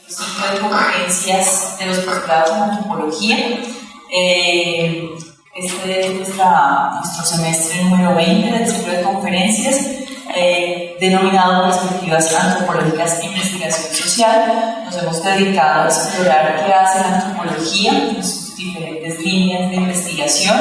ciclo de conferencias de los posgrados en antropología. Este es nuestro semestre número 20 del ciclo de conferencias, denominado Perspectivas Antropológicas e Investigación Social. Nos hemos dedicado a explorar qué hace la antropología en sus diferentes líneas de investigación,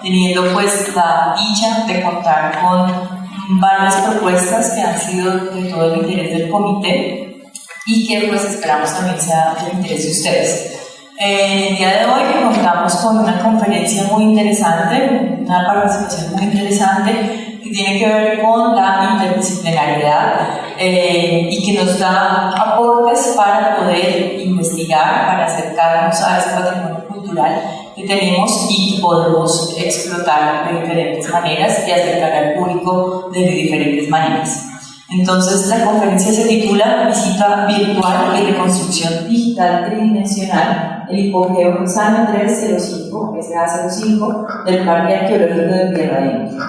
teniendo pues la dicha de contar con varias propuestas que han sido de todo el interés del comité y que pues esperamos también sea del interés de ustedes. El día de hoy contamos con una conferencia muy interesante, una participación muy interesante que tiene que ver con la interdisciplinariedad y que nos da aportes para poder investigar, para acercarnos a este patrimonio cultural que tenemos y que podemos explotar de diferentes maneras y acercar al público de diferentes maneras. Entonces, la conferencia se titula Visita virtual y reconstrucción digital tridimensional, el hipogeo San Andrés 05, SA05, del Parque Arqueológico de Tierra Adentro.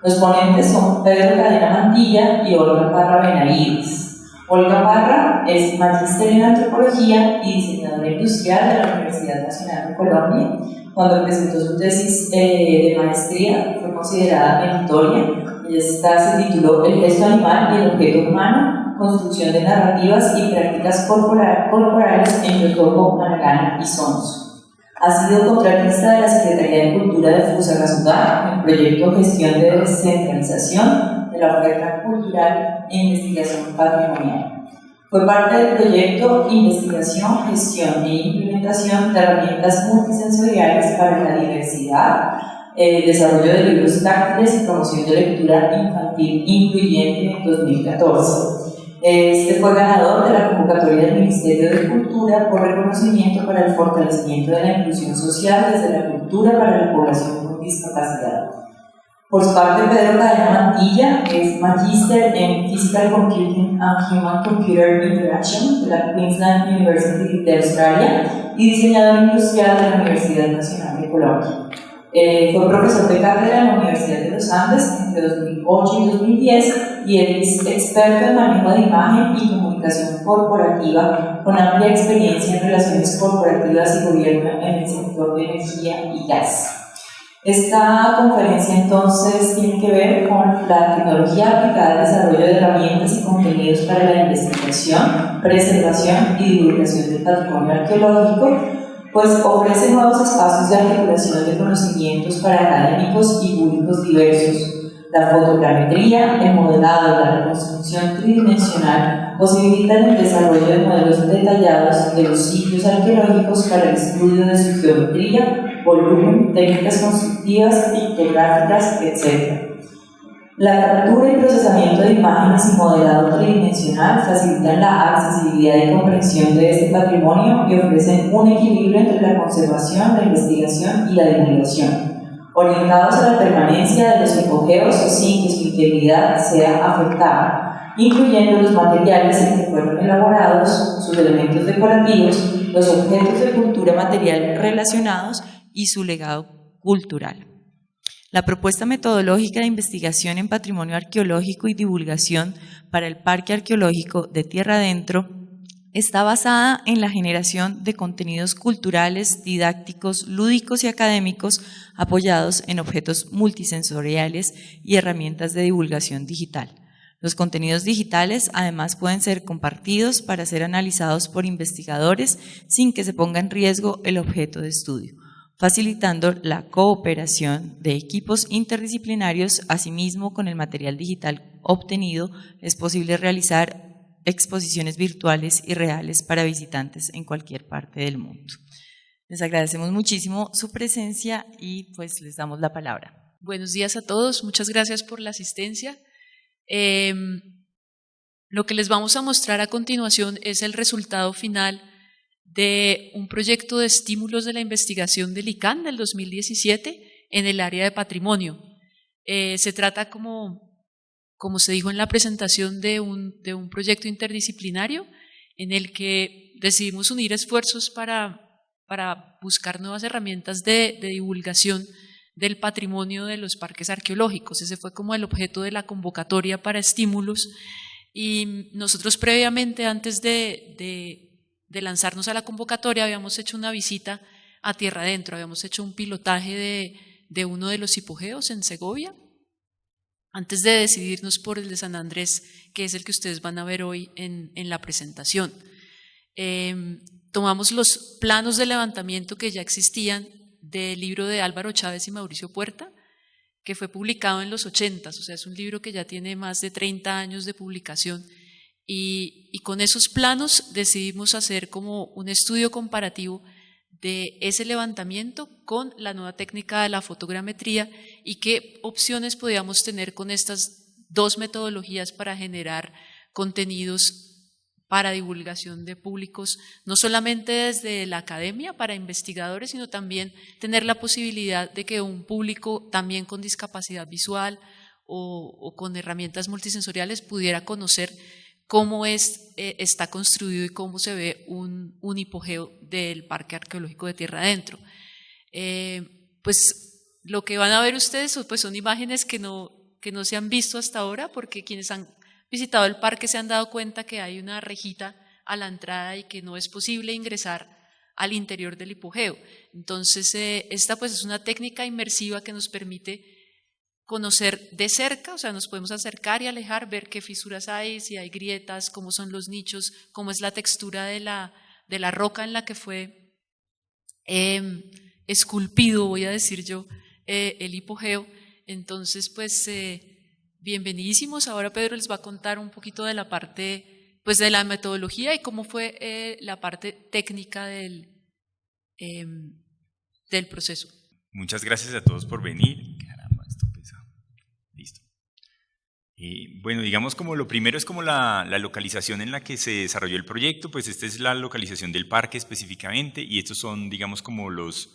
Los ponentes son Pedro Cadena Mantilla y Olga Parra Benavides. Olga Parra es magíster en antropología y diseñadora industrial de la Universidad Nacional de Colombia. Cuando presentó su tesis de maestría, fue considerada meritoria. Esta se tituló El gesto animal y el objeto humano, construcción de narrativas y prácticas corporales en Yotoco, Maracana y Sons. Ha sido contratista de la Secretaría de Cultura de Fusagasugá en el proyecto Gestión de Descentralización de la Oferta Cultural e Investigación Patrimonial. Fue parte del proyecto Investigación, Gestión e Implementación de Herramientas Multisensoriales para la Diversidad, desarrollo de libros táctiles y promoción de lectura infantil incluyente en 2014. Este fue ganador de la convocatoria del Ministerio de Cultura por reconocimiento para el fortalecimiento de la inclusión social desde la cultura para la población con discapacidad. Por su parte, Pedro Cadena Mantilla es magíster en Physical Computing and Human Computer Interaction de la Queensland University de Australia y diseñador industrial de la Universidad Nacional de Colombia. Fue profesor de cátedra en la Universidad de los Andes entre 2008 y 2010 y es experto en manejo de imagen y comunicación corporativa con amplia experiencia en relaciones corporativas y gobierno en el sector de energía y gas. Esta conferencia entonces tiene que ver con la tecnología aplicada al desarrollo de herramientas y contenidos para la investigación, preservación y divulgación del patrimonio arqueológico, pues ofrece nuevos espacios de articulación de conocimientos para académicos y públicos diversos. La fotogrametría, el modelado y la reconstrucción tridimensional posibilitan el desarrollo de modelos detallados de los sitios arqueológicos para el estudio de su geometría, volumen, técnicas constructivas, pictográficas, etc. La captura y procesamiento de imágenes y modelado tridimensional facilitan la accesibilidad y comprensión de este patrimonio y ofrecen un equilibrio entre la conservación, la investigación y la divulgación, orientados a la permanencia de los hipogeos sin que su integridad sea afectada, incluyendo los materiales en que fueron elaborados, sus elementos decorativos, los objetos de cultura material relacionados y su legado cultural. La propuesta metodológica de investigación en patrimonio arqueológico y divulgación para el Parque Arqueológico de Tierra Adentro está basada en la generación de contenidos culturales, didácticos, lúdicos y académicos apoyados en objetos multisensoriales y herramientas de divulgación digital. Los contenidos digitales además pueden ser compartidos para ser analizados por investigadores sin que se ponga en riesgo el objeto de estudio, facilitando la cooperación de equipos interdisciplinarios. Asimismo, con el material digital obtenido es posible realizar exposiciones virtuales y reales para visitantes en cualquier parte del mundo. Les agradecemos muchísimo su presencia y pues les damos la palabra. Buenos días a todos, muchas gracias por la asistencia. Lo que les vamos a mostrar a continuación es el resultado final de un proyecto de estímulos de la investigación del ICANN del 2017 en el área de patrimonio. Se trata, como se dijo en la presentación, de un proyecto interdisciplinario en el que decidimos unir esfuerzos para buscar nuevas herramientas de divulgación del patrimonio de los parques arqueológicos. Ese fue como el objeto de la convocatoria para estímulos, y nosotros previamente, antes de lanzarnos a la convocatoria, habíamos hecho una visita a tierra adentro, habíamos hecho un pilotaje de uno de los hipogeos en Segovia, antes de decidirnos por el de San Andrés, que es el que ustedes van a ver hoy en la presentación. Tomamos los planos de levantamiento que ya existían del libro de Álvaro Chávez y Mauricio Puerta, que fue publicado en los 80, o sea, es un libro que ya tiene más de 30 años de publicación, y con esos planos decidimos hacer como un estudio comparativo de ese levantamiento con la nueva técnica de la fotogrametría y qué opciones podíamos tener con estas dos metodologías para generar contenidos para divulgación de públicos, no solamente desde la academia para investigadores, sino también tener la posibilidad de que un público también con discapacidad visual o con herramientas multisensoriales pudiera conocer cómo está construido y cómo se ve un hipogeo del Parque Arqueológico de Tierra Adentro. Pues lo que van a ver ustedes pues son imágenes que no se han visto hasta ahora, porque quienes han visitado el parque se han dado cuenta que hay una rejita a la entrada y que no es posible ingresar al interior del hipogeo. Entonces esta pues es una técnica inmersiva que nos permite conocer de cerca, o sea, nos podemos acercar y alejar, ver qué fisuras hay, si hay grietas, cómo son los nichos, cómo es la textura de la roca en la que fue esculpido, voy a decir yo, el hipogeo. Entonces, pues, bienvenidísimos. Ahora Pedro les va a contar un poquito de la parte, pues, de la metodología y cómo fue la parte técnica del proceso. Muchas gracias a todos por venir. Bueno, digamos como lo primero es como la localización en la que se desarrolló el proyecto, pues esta es la localización del parque específicamente y estos son, digamos, como los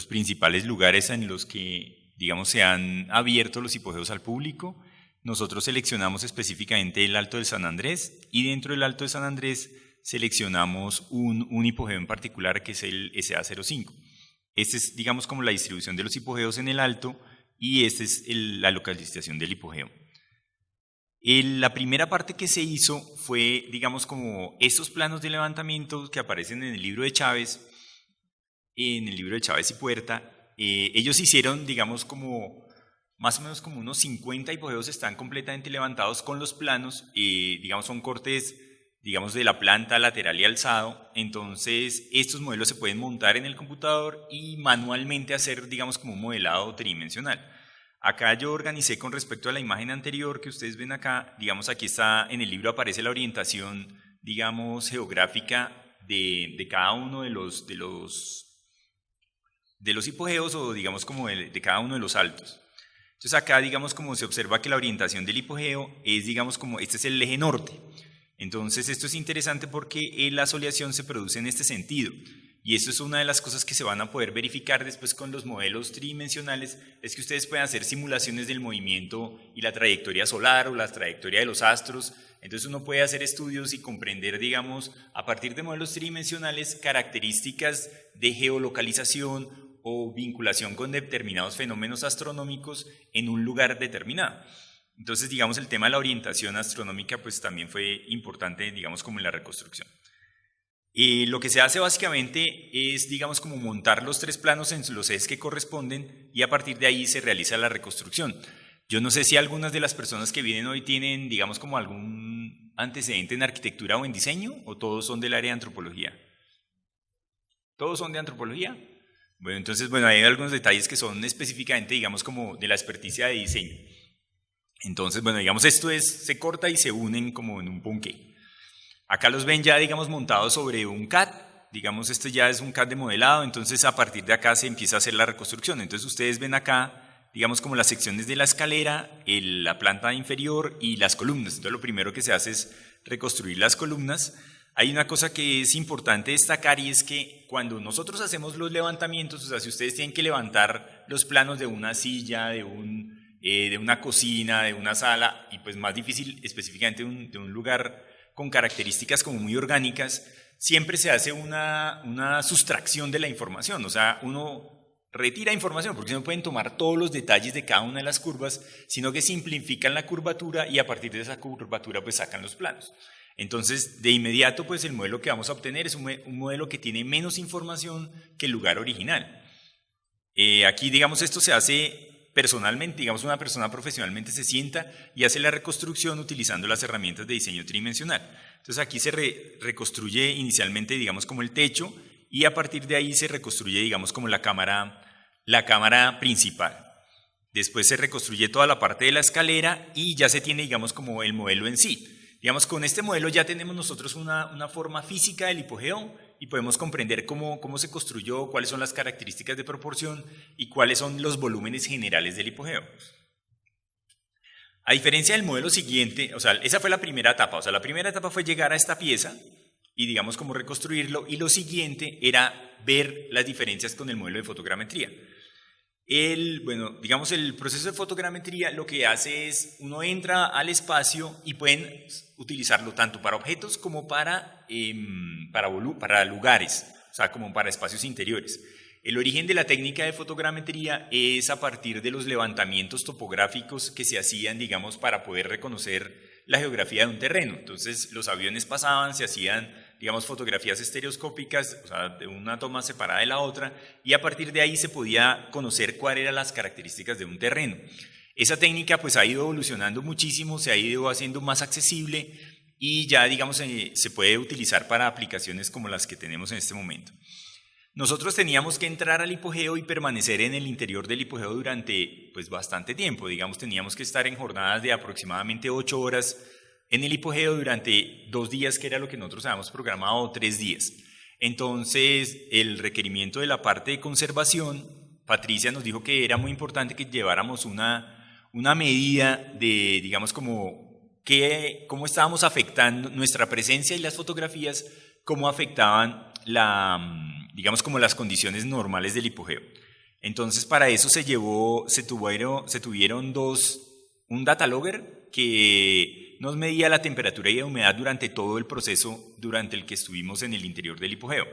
principales lugares en los que, digamos, se han abierto los hipogeos al público. Nosotros seleccionamos específicamente el Alto del San Andrés y dentro del Alto de San Andrés seleccionamos un hipogeo en particular que es el SA05. Este es, digamos, como la distribución de los hipogeos en el Alto y esta es la localización del hipogeo. La primera parte que se hizo fue, digamos, como estos planos de levantamiento que aparecen en el libro de Chávez, y Puerta. Ellos hicieron, digamos, como más o menos como unos 50 hipogeos están completamente levantados con los planos, digamos, son cortes, digamos, de la planta, lateral y alzado. Entonces, estos modelos se pueden montar en el computador y manualmente hacer, digamos, como un modelado tridimensional. Acá yo organicé con respecto a la imagen anterior que ustedes ven acá, digamos aquí está, en el libro aparece la orientación, digamos, geográfica de cada uno de los hipogeos o digamos como de cada uno de los altos. Entonces acá digamos como se observa que la orientación del hipogeo es digamos como, este es el eje norte. Entonces esto es interesante porque la soleación se produce en este sentido. Y esto es una de las cosas que se van a poder verificar después con los modelos tridimensionales, es que ustedes pueden hacer simulaciones del movimiento y la trayectoria solar o la trayectoria de los astros. Entonces uno puede hacer estudios y comprender, digamos, a partir de modelos tridimensionales, características de geolocalización o vinculación con determinados fenómenos astronómicos en un lugar determinado. Entonces, digamos, el tema de la orientación astronómica pues también fue importante, digamos, como en la reconstrucción. Lo que se hace básicamente es, digamos, como montar los tres planos en los ejes que corresponden y a partir de ahí se realiza la reconstrucción. Yo no sé si algunas de las personas que vienen hoy tienen, digamos, como algún antecedente en arquitectura o en diseño, o todos son del área de antropología. ¿Todos son de antropología? Bueno, entonces, bueno, hay algunos detalles que son específicamente, digamos, como de la experticia de diseño. Entonces, bueno, digamos, esto se corta y se unen como en un ponqué. Acá los ven ya, digamos, montados sobre un CAD, digamos, este ya es un CAD de modelado, entonces a partir de acá se empieza a hacer la reconstrucción. Entonces ustedes ven acá, digamos, como las secciones de la escalera, la planta inferior y las columnas. Entonces lo primero que se hace es reconstruir las columnas. Hay una cosa que es importante destacar y es que cuando nosotros hacemos los levantamientos, o sea, si ustedes tienen que levantar los planos de una silla, de una cocina, de una sala, y pues más difícil específicamente de un lugar con características como muy orgánicas, siempre se hace una sustracción de la información, o sea, uno retira información porque no pueden tomar todos los detalles de cada una de las curvas, sino que simplifican la curvatura y a partir de esa curvatura pues sacan los planos. Entonces, de inmediato, pues el modelo que vamos a obtener es un modelo que tiene menos información que el lugar original. Aquí, digamos, esto se hace personalmente, digamos, una persona profesionalmente se sienta y hace la reconstrucción utilizando las herramientas de diseño tridimensional. Entonces, aquí se reconstruye inicialmente, digamos, como el techo, y a partir de ahí se reconstruye, digamos, como la cámara principal. Después se reconstruye toda la parte de la escalera y ya se tiene, digamos, como el modelo en sí. Digamos, con este modelo ya tenemos nosotros una forma física del hipogeo y podemos comprender cómo se construyó, cuáles son las características de proporción y cuáles son los volúmenes generales del hipogeo. A diferencia del modelo siguiente, o sea, esa fue la primera etapa. O sea, la primera etapa fue llegar a esta pieza y, digamos, cómo reconstruirlo, y lo siguiente era ver las diferencias con el modelo de fotogrametría. Digamos, el proceso de fotogrametría lo que hace es, uno entra al espacio y pueden utilizarlo tanto para objetos como para lugares, o sea, como para espacios interiores. El origen de la técnica de fotogrametría es a partir de los levantamientos topográficos que se hacían, digamos, para poder reconocer la geografía de un terreno. Entonces, los aviones pasaban, se hacían, digamos, fotografías estereoscópicas, o sea, de una toma separada de la otra, y a partir de ahí se podía conocer cuáles eran las características de un terreno. Esa técnica pues ha ido evolucionando muchísimo, se ha ido haciendo más accesible y ya, digamos, se puede utilizar para aplicaciones como las que tenemos en este momento. Nosotros teníamos que entrar al hipogeo y permanecer en el interior del hipogeo durante pues bastante tiempo. Digamos, teníamos que estar en jornadas de aproximadamente 8 horas en el hipogeo durante 2 días, que era lo que nosotros habíamos programado, o 3 días. Entonces, el requerimiento de la parte de conservación, Patricia nos dijo que era muy importante que lleváramos una medida de, digamos, cómo estábamos afectando nuestra presencia y las fotografías, cómo afectaban digamos, como las condiciones normales del hipogeo. Entonces, para eso se tuvieron un data logger que nos medía la temperatura y la humedad durante todo el proceso durante el que estuvimos en el interior del hipogeo.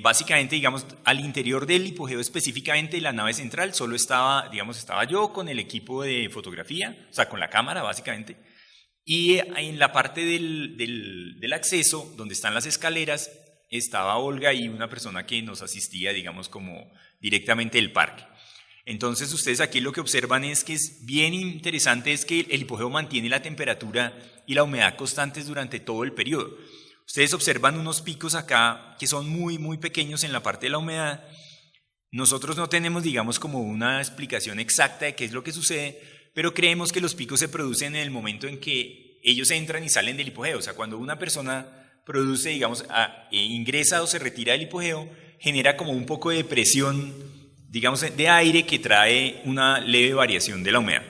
Básicamente, digamos, al interior del hipogeo específicamente, la nave central, solo estaba yo con el equipo de fotografía, o sea, con la cámara básicamente, y en la parte del acceso, donde están las escaleras, estaba Olga y una persona que nos asistía, digamos, como directamente del parque. Entonces, ustedes aquí lo que observan es que es bien interesante, es que el hipogeo mantiene la temperatura y la humedad constantes durante todo el periodo. Ustedes observan unos picos acá que son muy, muy pequeños en la parte de la humedad. Nosotros no tenemos, digamos, como una explicación exacta de qué es lo que sucede, pero creemos que los picos se producen en el momento en que ellos entran y salen del hipogeo. O sea, cuando una persona produce, digamos, ingresa o se retira del hipogeo, genera como un poco de presión, digamos, de aire que trae una leve variación de la humedad.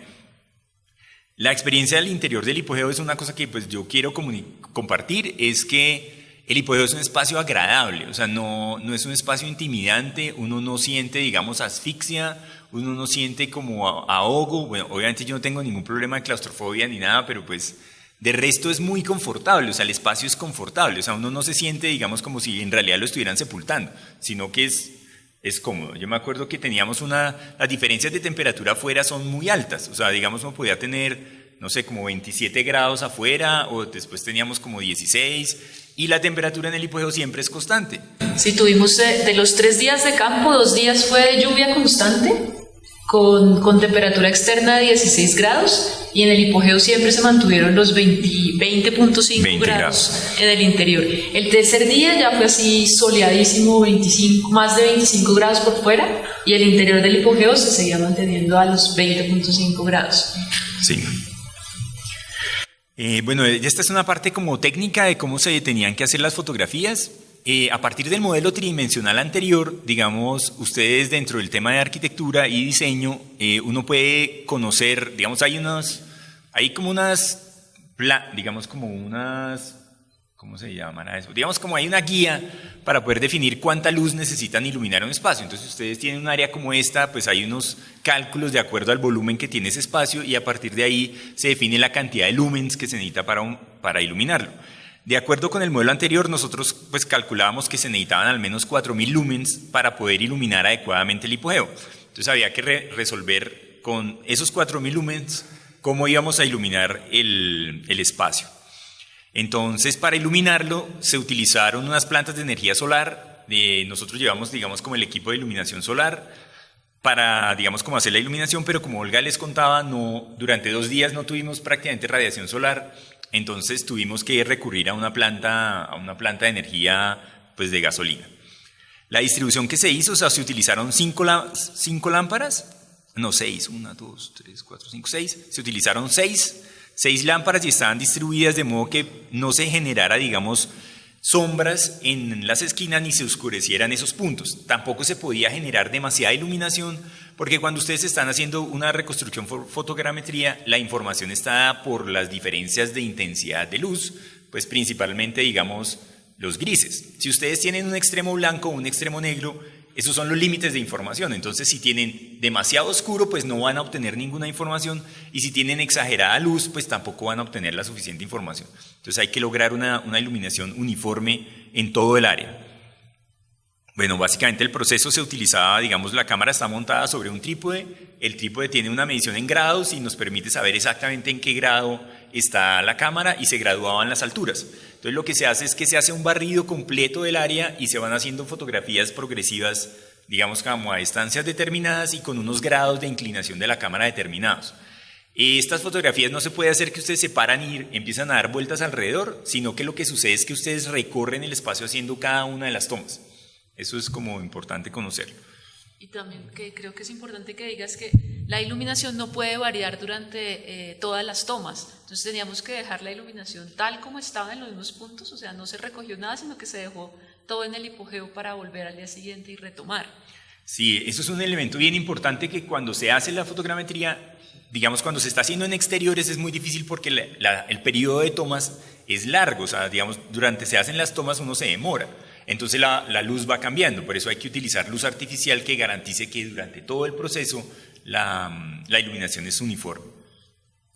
La experiencia del interior del hipogeo es una cosa que pues yo quiero compartir, es que el hipogeo es un espacio agradable, o sea, no es un espacio intimidante, uno no siente, digamos, asfixia, uno no siente como ahogo. Bueno, obviamente yo no tengo ningún problema de claustrofobia ni nada, pero pues de resto es muy confortable, o sea, el espacio es confortable, o sea, uno no se siente, digamos, como si en realidad lo estuvieran sepultando, sino que es cómodo. Yo me acuerdo que teníamos las diferencias de temperatura afuera son muy altas, o sea, digamos, uno podía tener, no sé, como 27 grados afuera, o después teníamos como 16, y la temperatura en el hipogeo siempre es constante. Sí, tuvimos de los 3 días de campo, 2 días fue de lluvia constante, con temperatura externa de 16 grados, y en el hipogeo siempre se mantuvieron los 20.5 grados en el interior. El tercer día ya fue así soleadísimo, más de 25 grados por fuera, y el interior del hipogeo se seguía manteniendo a los 20.5 grados. Sí. Bueno, esta es una parte como técnica de cómo se tenían que hacer las fotografías. A partir del modelo tridimensional anterior, digamos, ustedes dentro del tema de arquitectura y diseño, uno puede conocer, digamos, ¿cómo se llaman a eso? Digamos, como hay una guía para poder definir cuánta luz necesitan iluminar un espacio. Entonces, si ustedes tienen un área como esta, pues hay unos cálculos de acuerdo al volumen que tiene ese espacio y a partir de ahí se define la cantidad de lumens que se necesita para iluminarlo. De acuerdo con el modelo anterior, nosotros pues calculábamos que se necesitaban al menos 4.000 lumens para poder iluminar adecuadamente el hipogeo. Entonces había que resolver con esos 4.000 lumens cómo íbamos a iluminar el espacio. Entonces, para iluminarlo, se utilizaron unas plantas de energía solar. Nosotros llevamos, digamos, como el equipo de iluminación solar para, digamos, como hacer la iluminación, pero como Olga les contaba, durante 2 días no tuvimos prácticamente radiación solar, entonces tuvimos que recurrir a una planta de energía, pues, de gasolina. La distribución que se hizo, o sea, se utilizaron 5 lámparas, no 6, 1, 2, 3, 4, 5, 6, se utilizaron 6 lámparas y estaban distribuidas de modo que no se generara, digamos, sombras en las esquinas ni se oscurecieran esos puntos. Tampoco se podía generar demasiada iluminación porque cuando ustedes están haciendo una reconstrucción por fotogrametría, la información está dada por las diferencias de intensidad de luz, pues principalmente, digamos, los grises. Si ustedes tienen un extremo blanco o un extremo negro, esos son los límites de información. Entonces, si tienen demasiado oscuro, pues no van a obtener ninguna información, y si tienen exagerada luz, pues tampoco van a obtener la suficiente información. Entonces, hay que lograr una iluminación uniforme en todo el área. Bueno, básicamente el proceso se utilizaba, digamos, la cámara está montada sobre un trípode, el trípode tiene una medición en grados y nos permite saber exactamente en qué grado está la cámara y se graduaban las alturas. Entonces lo que se hace es que se hace un barrido completo del área y se van haciendo fotografías progresivas, digamos, como a distancias determinadas y con unos grados de inclinación de la cámara determinados. Estas fotografías no se puede hacer que ustedes se paran y empiezan a dar vueltas alrededor, sino que lo que sucede es que ustedes recorren el espacio haciendo cada una de las tomas. Eso es como importante conocerlo. Y también que creo que es importante que digas que la iluminación no puede variar durante todas las tomas. Entonces teníamos que dejar la iluminación tal como estaba en los mismos puntos, o sea, no se recogió nada, sino que se dejó todo en el hipogeo para volver al día siguiente y retomar. Sí, eso es un elemento bien importante que cuando se hace la fotogrametría, digamos, cuando se está haciendo en exteriores es muy difícil porque el periodo de tomas es largo, o sea, digamos, durante se hacen las tomas uno se demora. Entonces la luz va cambiando, por eso hay que utilizar luz artificial que garantice que durante todo el proceso la iluminación es uniforme.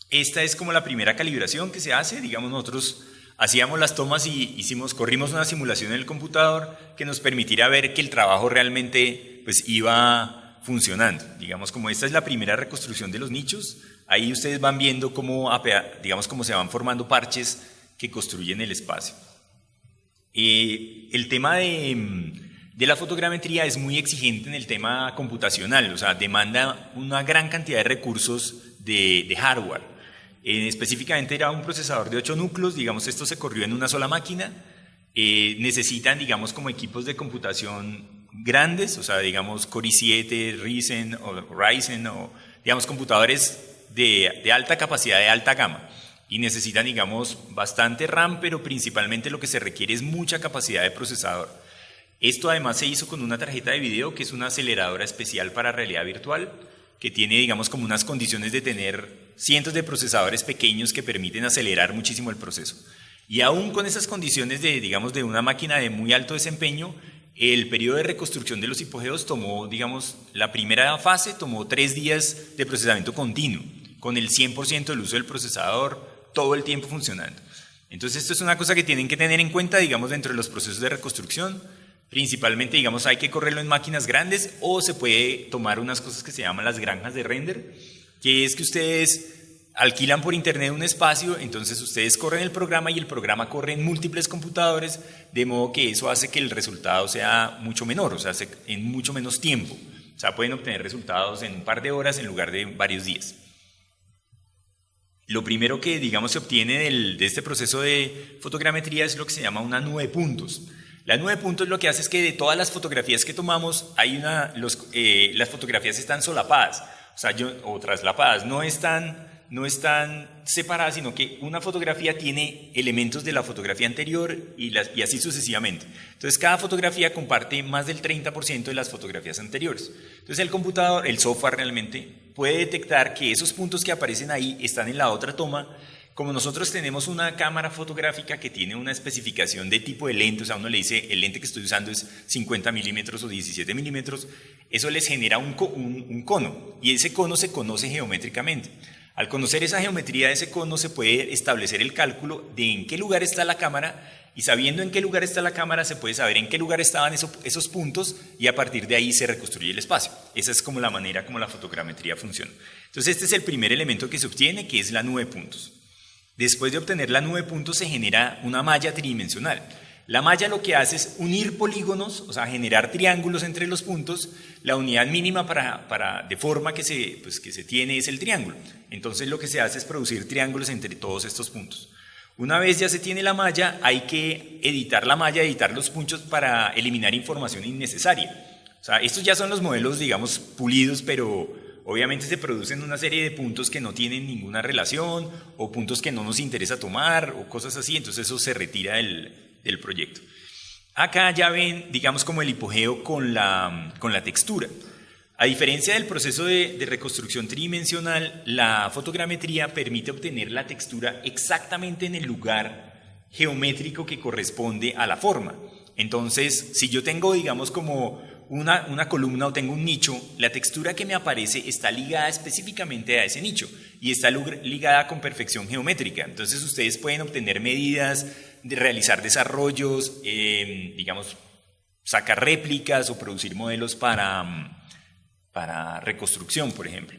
Esta es como la primera calibración que se hace, digamos, nosotros hacíamos las tomas y corrimos una simulación en el computador que nos permitiera ver que el trabajo realmente pues iba funcionando. Digamos, como esta es la primera reconstrucción de los nichos, ahí ustedes van viendo cómo, digamos, cómo se van formando parches que construyen el espacio. El tema de la fotogrametría es muy exigente en el tema computacional, o sea, demanda una gran cantidad de recursos de hardware. Específicamente era un procesador de 8 núcleos, digamos, esto se corrió en una sola máquina. Necesitan, digamos, como equipos de computación grandes, o sea, digamos, Core i7, Ryzen, o digamos, computadores de alta capacidad, de alta gama. Y necesitan, digamos, bastante RAM, pero principalmente lo que se requiere es mucha capacidad de procesador. Esto además se hizo con una tarjeta de video que es una aceleradora especial para realidad virtual, que tiene, digamos, como unas condiciones de tener cientos de procesadores pequeños que permiten acelerar muchísimo el proceso. Y aún con esas condiciones de, digamos, de una máquina de muy alto desempeño, el periodo de reconstrucción de los hipogeos tomó, digamos, la primera fase tomó 3 días de procesamiento continuo, con el 100% del uso del procesador, todo el tiempo funcionando. Entonces esto es una cosa que tienen que tener en cuenta, digamos, dentro de los procesos de reconstrucción. Principalmente, digamos, hay que correrlo en máquinas grandes o se puede tomar unas cosas que se llaman las granjas de render, que es que ustedes alquilan por internet un espacio, entonces ustedes corren el programa y el programa corre en múltiples computadores, de modo que eso hace que el resultado sea mucho menor, o sea, en mucho menos tiempo. O sea, pueden obtener resultados en un par de horas en lugar de varios días. Lo primero que, digamos, se obtiene de este proceso de fotogrametría es lo que se llama una nube de puntos. La nube de puntos lo que hace es que de todas las fotografías que tomamos, las fotografías están solapadas, o traslapadas, no están separadas, sino que una fotografía tiene elementos de la fotografía anterior y así sucesivamente. Entonces cada fotografía comparte más del 30% de las fotografías anteriores. Entonces el computador, el software realmente puede detectar que esos puntos que aparecen ahí están en la otra toma. Como nosotros tenemos una cámara fotográfica que tiene una especificación de tipo de lente, o sea, uno le dice el lente que estoy usando es 50 milímetros o 17 milímetros, eso les genera un cono y ese cono se conoce geométricamente. Al conocer esa geometría de ese cono se puede establecer el cálculo de en qué lugar está la cámara y sabiendo en qué lugar está la cámara se puede saber en qué lugar estaban esos puntos y a partir de ahí se reconstruye el espacio. Esa es como la manera como la fotogrametría funciona. Entonces este es el primer elemento que se obtiene, que es la nube de puntos. Después de obtener la nube de puntos se genera una malla tridimensional. La malla lo que hace es unir polígonos, o sea, generar triángulos entre los puntos. La unidad mínima de forma que se tiene es el triángulo. Entonces lo que se hace es producir triángulos entre todos estos puntos. Una vez ya se tiene la malla, hay que editar la malla, editar los puntos para eliminar información innecesaria. O sea, estos ya son los modelos, digamos, pulidos, pero obviamente se producen una serie de puntos que no tienen ninguna relación o puntos que no nos interesa tomar o cosas así, entonces eso se retira del proyecto. Acá ya ven, digamos, como el hipogeo con la textura. A diferencia del proceso de reconstrucción tridimensional, la fotogrametría permite obtener la textura exactamente en el lugar geométrico que corresponde a la forma. Entonces, si yo tengo, digamos, como una columna o tengo un nicho, la textura que me aparece está ligada específicamente a ese nicho y está ligada con perfección geométrica. Entonces ustedes pueden obtener medidas, realizar desarrollos, digamos, sacar réplicas o producir modelos para reconstrucción, por ejemplo.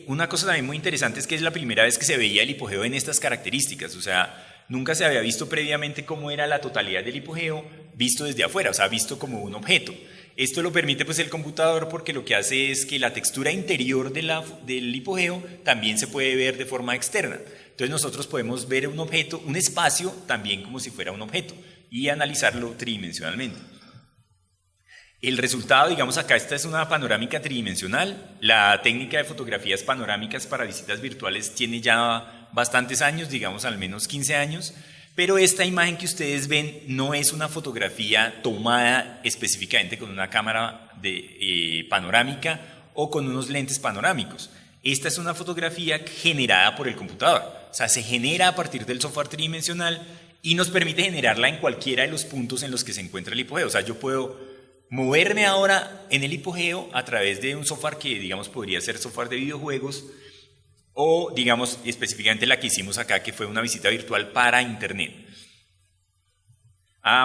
Una cosa también muy interesante es que es la primera vez que se veía el hipogeo en estas características, o sea, nunca se había visto previamente cómo era la totalidad del hipogeo visto desde afuera, o sea, visto como un objeto. Esto lo permite pues el computador porque lo que hace es que la textura interior del hipogeo también se puede ver de forma externa. Entonces nosotros podemos ver un objeto, un espacio, también como si fuera un objeto y analizarlo tridimensionalmente. El resultado, digamos acá, esta es una panorámica tridimensional. La técnica de fotografías panorámicas para visitas virtuales tiene ya bastantes años, digamos al menos 15 años, pero esta imagen que ustedes ven no es una fotografía tomada específicamente con una cámara panorámica o con unos lentes panorámicos. Esta es una fotografía generada por el computador, o sea, se genera a partir del software tridimensional y nos permite generarla en cualquiera de los puntos en los que se encuentra el hipogeo. O sea, yo puedo moverme ahora en el hipogeo a través de un software que, digamos, podría ser software de videojuegos o, digamos, específicamente la que hicimos acá, que fue una visita virtual para Internet.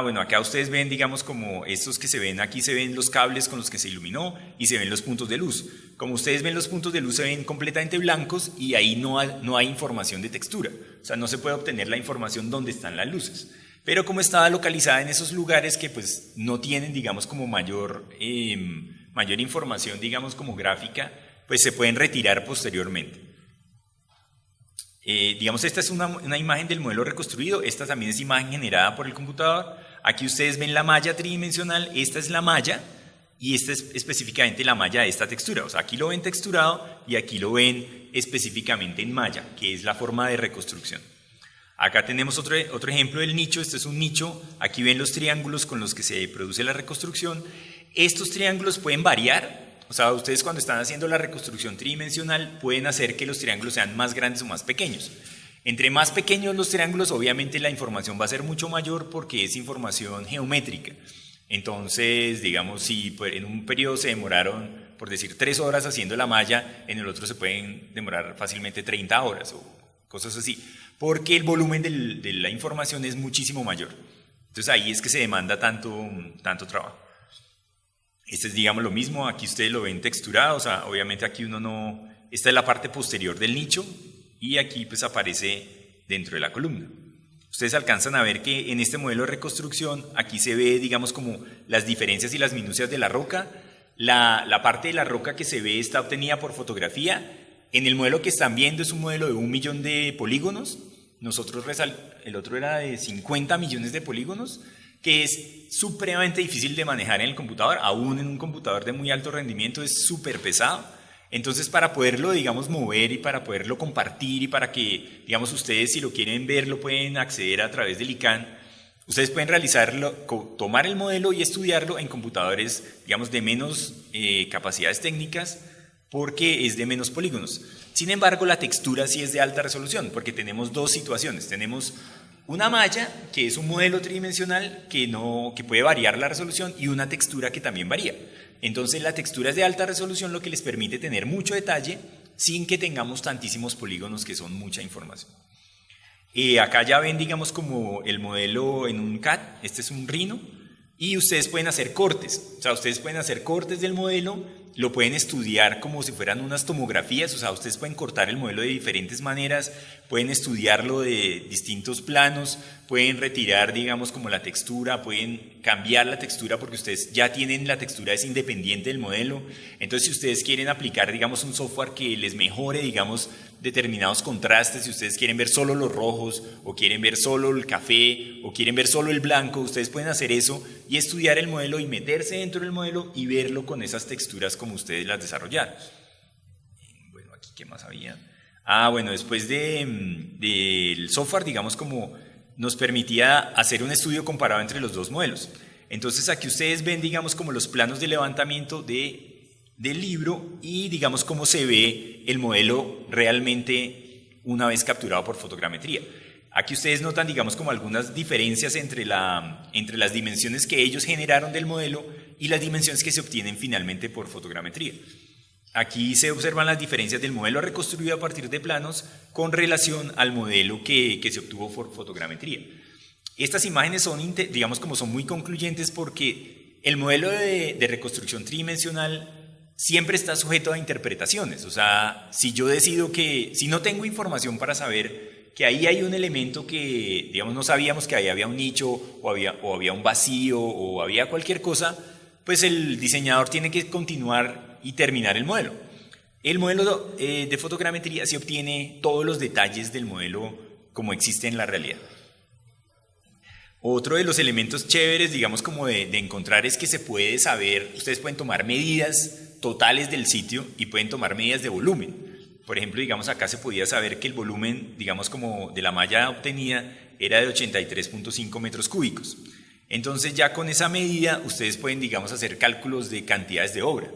Bueno, acá ustedes ven, digamos, como estos que se ven, aquí se ven los cables con los que se iluminó y se ven los puntos de luz. Como ustedes ven, los puntos de luz se ven completamente blancos y ahí no hay información de textura. O sea, no se puede obtener la información donde están las luces. Pero como estaba localizada en esos lugares que pues no tienen, digamos, como mayor información, digamos, como gráfica, pues se pueden retirar posteriormente. Digamos, esta es una imagen del modelo reconstruido, esta también es imagen generada por el computador. Aquí ustedes ven la malla tridimensional, esta es la malla y esta es específicamente la malla de esta textura. O sea, aquí lo ven texturado y aquí lo ven específicamente en malla, que es la forma de reconstrucción. Acá tenemos otro ejemplo del nicho. Este es un nicho, aquí ven los triángulos con los que se produce la reconstrucción. Estos triángulos pueden variar, o sea, ustedes cuando están haciendo la reconstrucción tridimensional pueden hacer que los triángulos sean más grandes o más pequeños. Entre más pequeños los triángulos, obviamente la información va a ser mucho mayor porque es información geométrica. Entonces, digamos, si en un periodo se demoraron, por decir, 3 horas haciendo la malla, en el otro se pueden demorar fácilmente 30 horas o cosas así, porque el volumen de la información es muchísimo mayor. Entonces ahí es que se demanda tanto trabajo. Este es, digamos, lo mismo, aquí ustedes lo ven texturado, o sea, obviamente aquí uno no... Esta es la parte posterior del nicho y aquí pues aparece dentro de la columna. Ustedes alcanzan a ver que en este modelo de reconstrucción aquí se ve, digamos, como las diferencias y las minucias de la roca. La parte de la roca que se ve está obtenida por fotografía. En el modelo que están viendo es un modelo de 1 millón de polígonos. El otro era de 50 millones de polígonos, que es supremamente difícil de manejar en el computador, aún en un computador de muy alto rendimiento es súper pesado. Entonces, para poderlo, digamos, mover y para poderlo compartir y para que, digamos, ustedes si lo quieren ver, lo pueden acceder a través del ICANN, ustedes pueden realizarlo, tomar el modelo y estudiarlo en computadores, digamos, de menos capacidades técnicas, porque es de menos polígonos. Sin embargo, la textura sí es de alta resolución, porque tenemos dos situaciones. Tenemos una malla, que es un modelo tridimensional que puede variar la resolución, y una textura que también varía. Entonces, la textura es de alta resolución, lo que les permite tener mucho detalle sin que tengamos tantísimos polígonos, que son mucha información. Acá ya ven, digamos, como el modelo en un CAD. Este es un Rhino. Y ustedes pueden hacer cortes, o sea, ustedes pueden hacer cortes del modelo lo pueden estudiar como si fueran unas tomografías, o sea, ustedes pueden cortar el modelo de diferentes maneras, pueden estudiarlo de distintos planos, pueden retirar, digamos, como la textura, pueden cambiar la textura porque ustedes ya tienen la textura, es independiente del modelo. Entonces, si ustedes quieren aplicar, digamos, un software que les mejore, digamos, determinados contrastes, si ustedes quieren ver solo los rojos, o quieren ver solo el café, o quieren ver solo el blanco, ustedes pueden hacer eso y estudiar el modelo y meterse dentro del modelo y verlo con esas texturas como ustedes las desarrollaron. Bueno, aquí qué más había. Bueno, después del software, digamos, como nos permitía hacer un estudio comparado entre los dos modelos. Entonces aquí ustedes ven, digamos, como los planos de levantamiento del libro y digamos cómo se ve el modelo realmente una vez capturado por fotogrametría. Aquí ustedes notan, digamos, como algunas diferencias entre las dimensiones que ellos generaron del modelo y las dimensiones que se obtienen finalmente por fotogrametría. Aquí se observan las diferencias del modelo reconstruido a partir de planos con relación al modelo que se obtuvo por fotogrametría. Estas imágenes son, digamos, como son muy concluyentes porque el modelo de reconstrucción tridimensional siempre está sujeto a interpretaciones. O sea, si yo decido si no tengo información para saber que ahí hay un elemento que, digamos, no sabíamos que ahí había un nicho o había un vacío o había cualquier cosa, pues el diseñador tiene que continuar y terminar el modelo. El modelo de fotogrametría se obtiene todos los detalles del modelo como existe en la realidad. Otro de los elementos chéveres, digamos, como de encontrar es que se puede saber, ustedes pueden tomar medidas totales del sitio y pueden tomar medidas de volumen. Por ejemplo, digamos, acá se podía saber que el volumen, digamos, como de la malla obtenida era de 83.5 metros cúbicos. Entonces, ya con esa medida, ustedes pueden, digamos, hacer cálculos de cantidades de obra.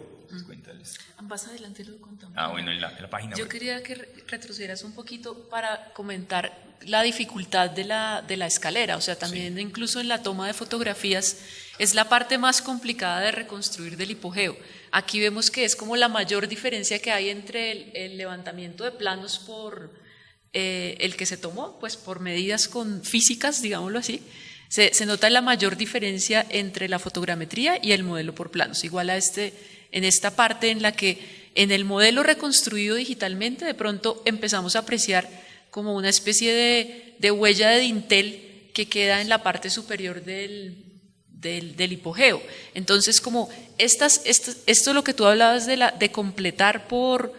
Más adelante lo contamos. Bueno, en la página Yo web. quería que retrocedieras un poquito para comentar la dificultad de la escalera, o sea, también sí. Incluso en la toma de fotografías es la parte más complicada de reconstruir del hipogeo. Aquí vemos que es como la mayor diferencia que hay entre el levantamiento de planos por el que se tomó, pues por medidas físicas, digámoslo así. Se nota la mayor diferencia entre la fotogrametría y el modelo por planos, igual en esta parte en la que en el modelo reconstruido digitalmente de pronto empezamos a apreciar como una especie de huella de dintel que queda en la parte superior del hipogeo. Entonces, como esto es lo que tú hablabas de completar por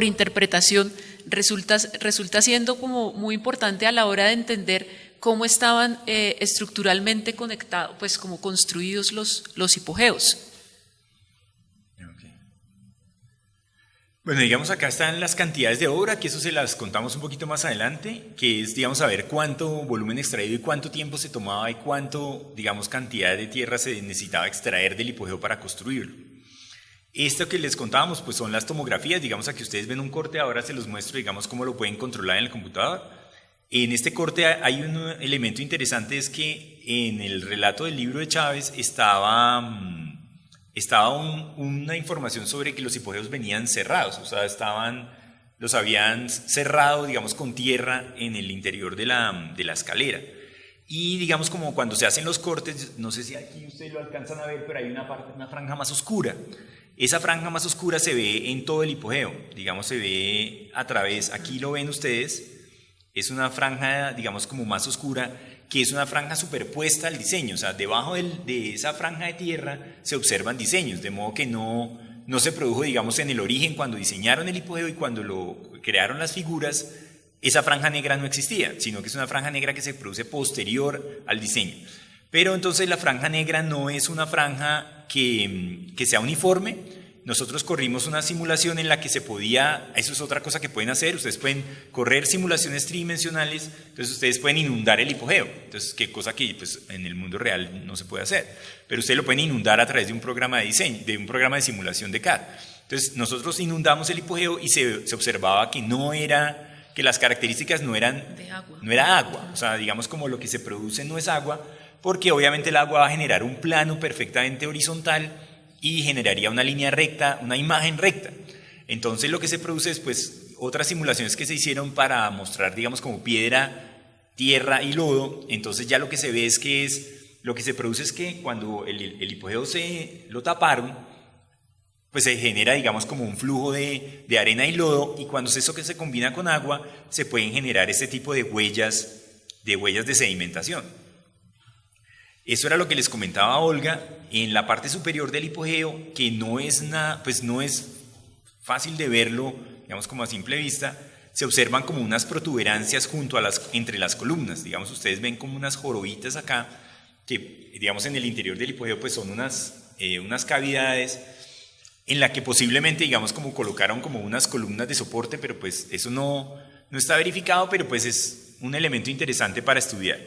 interpretación, resulta siendo como muy importante a la hora de entender cómo estaban estructuralmente conectados, pues como construidos los hipogeos. Okay. Bueno, digamos, acá están las cantidades de obra, que eso se las contamos un poquito más adelante, que es, digamos, saber cuánto volumen extraído y cuánto tiempo se tomaba y cuánto, digamos, cantidad de tierra se necesitaba extraer del hipogeo para construirlo. Esto que les contábamos, pues son las tomografías, digamos, aquí ustedes ven un corte, ahora se los muestro, digamos, cómo lo pueden controlar en el computador. En este corte hay un elemento interesante, es que en el relato del libro de Chávez estaba una información sobre que los hipogeos venían cerrados, o sea, los habían cerrado, digamos, con tierra en el interior de la escalera. Y digamos, como cuando se hacen los cortes, no sé si aquí ustedes lo alcanzan a ver, pero hay una franja más oscura. Esa franja más oscura se ve en todo el hipogeo, digamos, se ve a través, aquí lo ven ustedes, es una franja, digamos, como más oscura, que es una franja superpuesta al diseño, o sea, debajo de esa franja de tierra se observan diseños, de modo que no se produjo, digamos, en el origen, cuando diseñaron el hipogeo y cuando lo crearon las figuras, esa franja negra no existía, sino que es una franja negra que se produce posterior al diseño. Pero entonces la franja negra no es una franja que sea uniforme. Nosotros corrimos una simulación en la que se podía, eso es otra cosa que pueden hacer, ustedes pueden correr simulaciones tridimensionales, entonces ustedes pueden inundar el hipogeo, entonces qué cosa que pues, en el mundo real no se puede hacer, pero ustedes lo pueden inundar a través de un programa de diseño, de un programa de simulación de CAD. Entonces nosotros inundamos el hipogeo y se observaba que las características no era agua, o sea, digamos como lo que se produce no es agua, porque obviamente el agua va a generar un plano perfectamente horizontal y generaría una línea recta, una imagen recta. Entonces lo que se produce es pues otras simulaciones que se hicieron para mostrar, digamos, como piedra, tierra y lodo. Entonces ya lo que se ve es que lo que se produce es que cuando el hipogeo lo taparon, pues se genera, digamos, como un flujo de arena y lodo, y cuando eso que se combina con agua, se pueden generar este tipo de huellas de sedimentación. Eso era lo que les comentaba Olga. En la parte superior del hipogeo, que no es fácil de verlo, digamos, como a simple vista, se observan como unas protuberancias entre las columnas. Digamos, ustedes ven como unas jorobitas acá, que, digamos, en el interior del hipogeo pues son unas cavidades en la que posiblemente, digamos, como colocaron como unas columnas de soporte, pero pues eso no está verificado, pero pues es un elemento interesante para estudiar.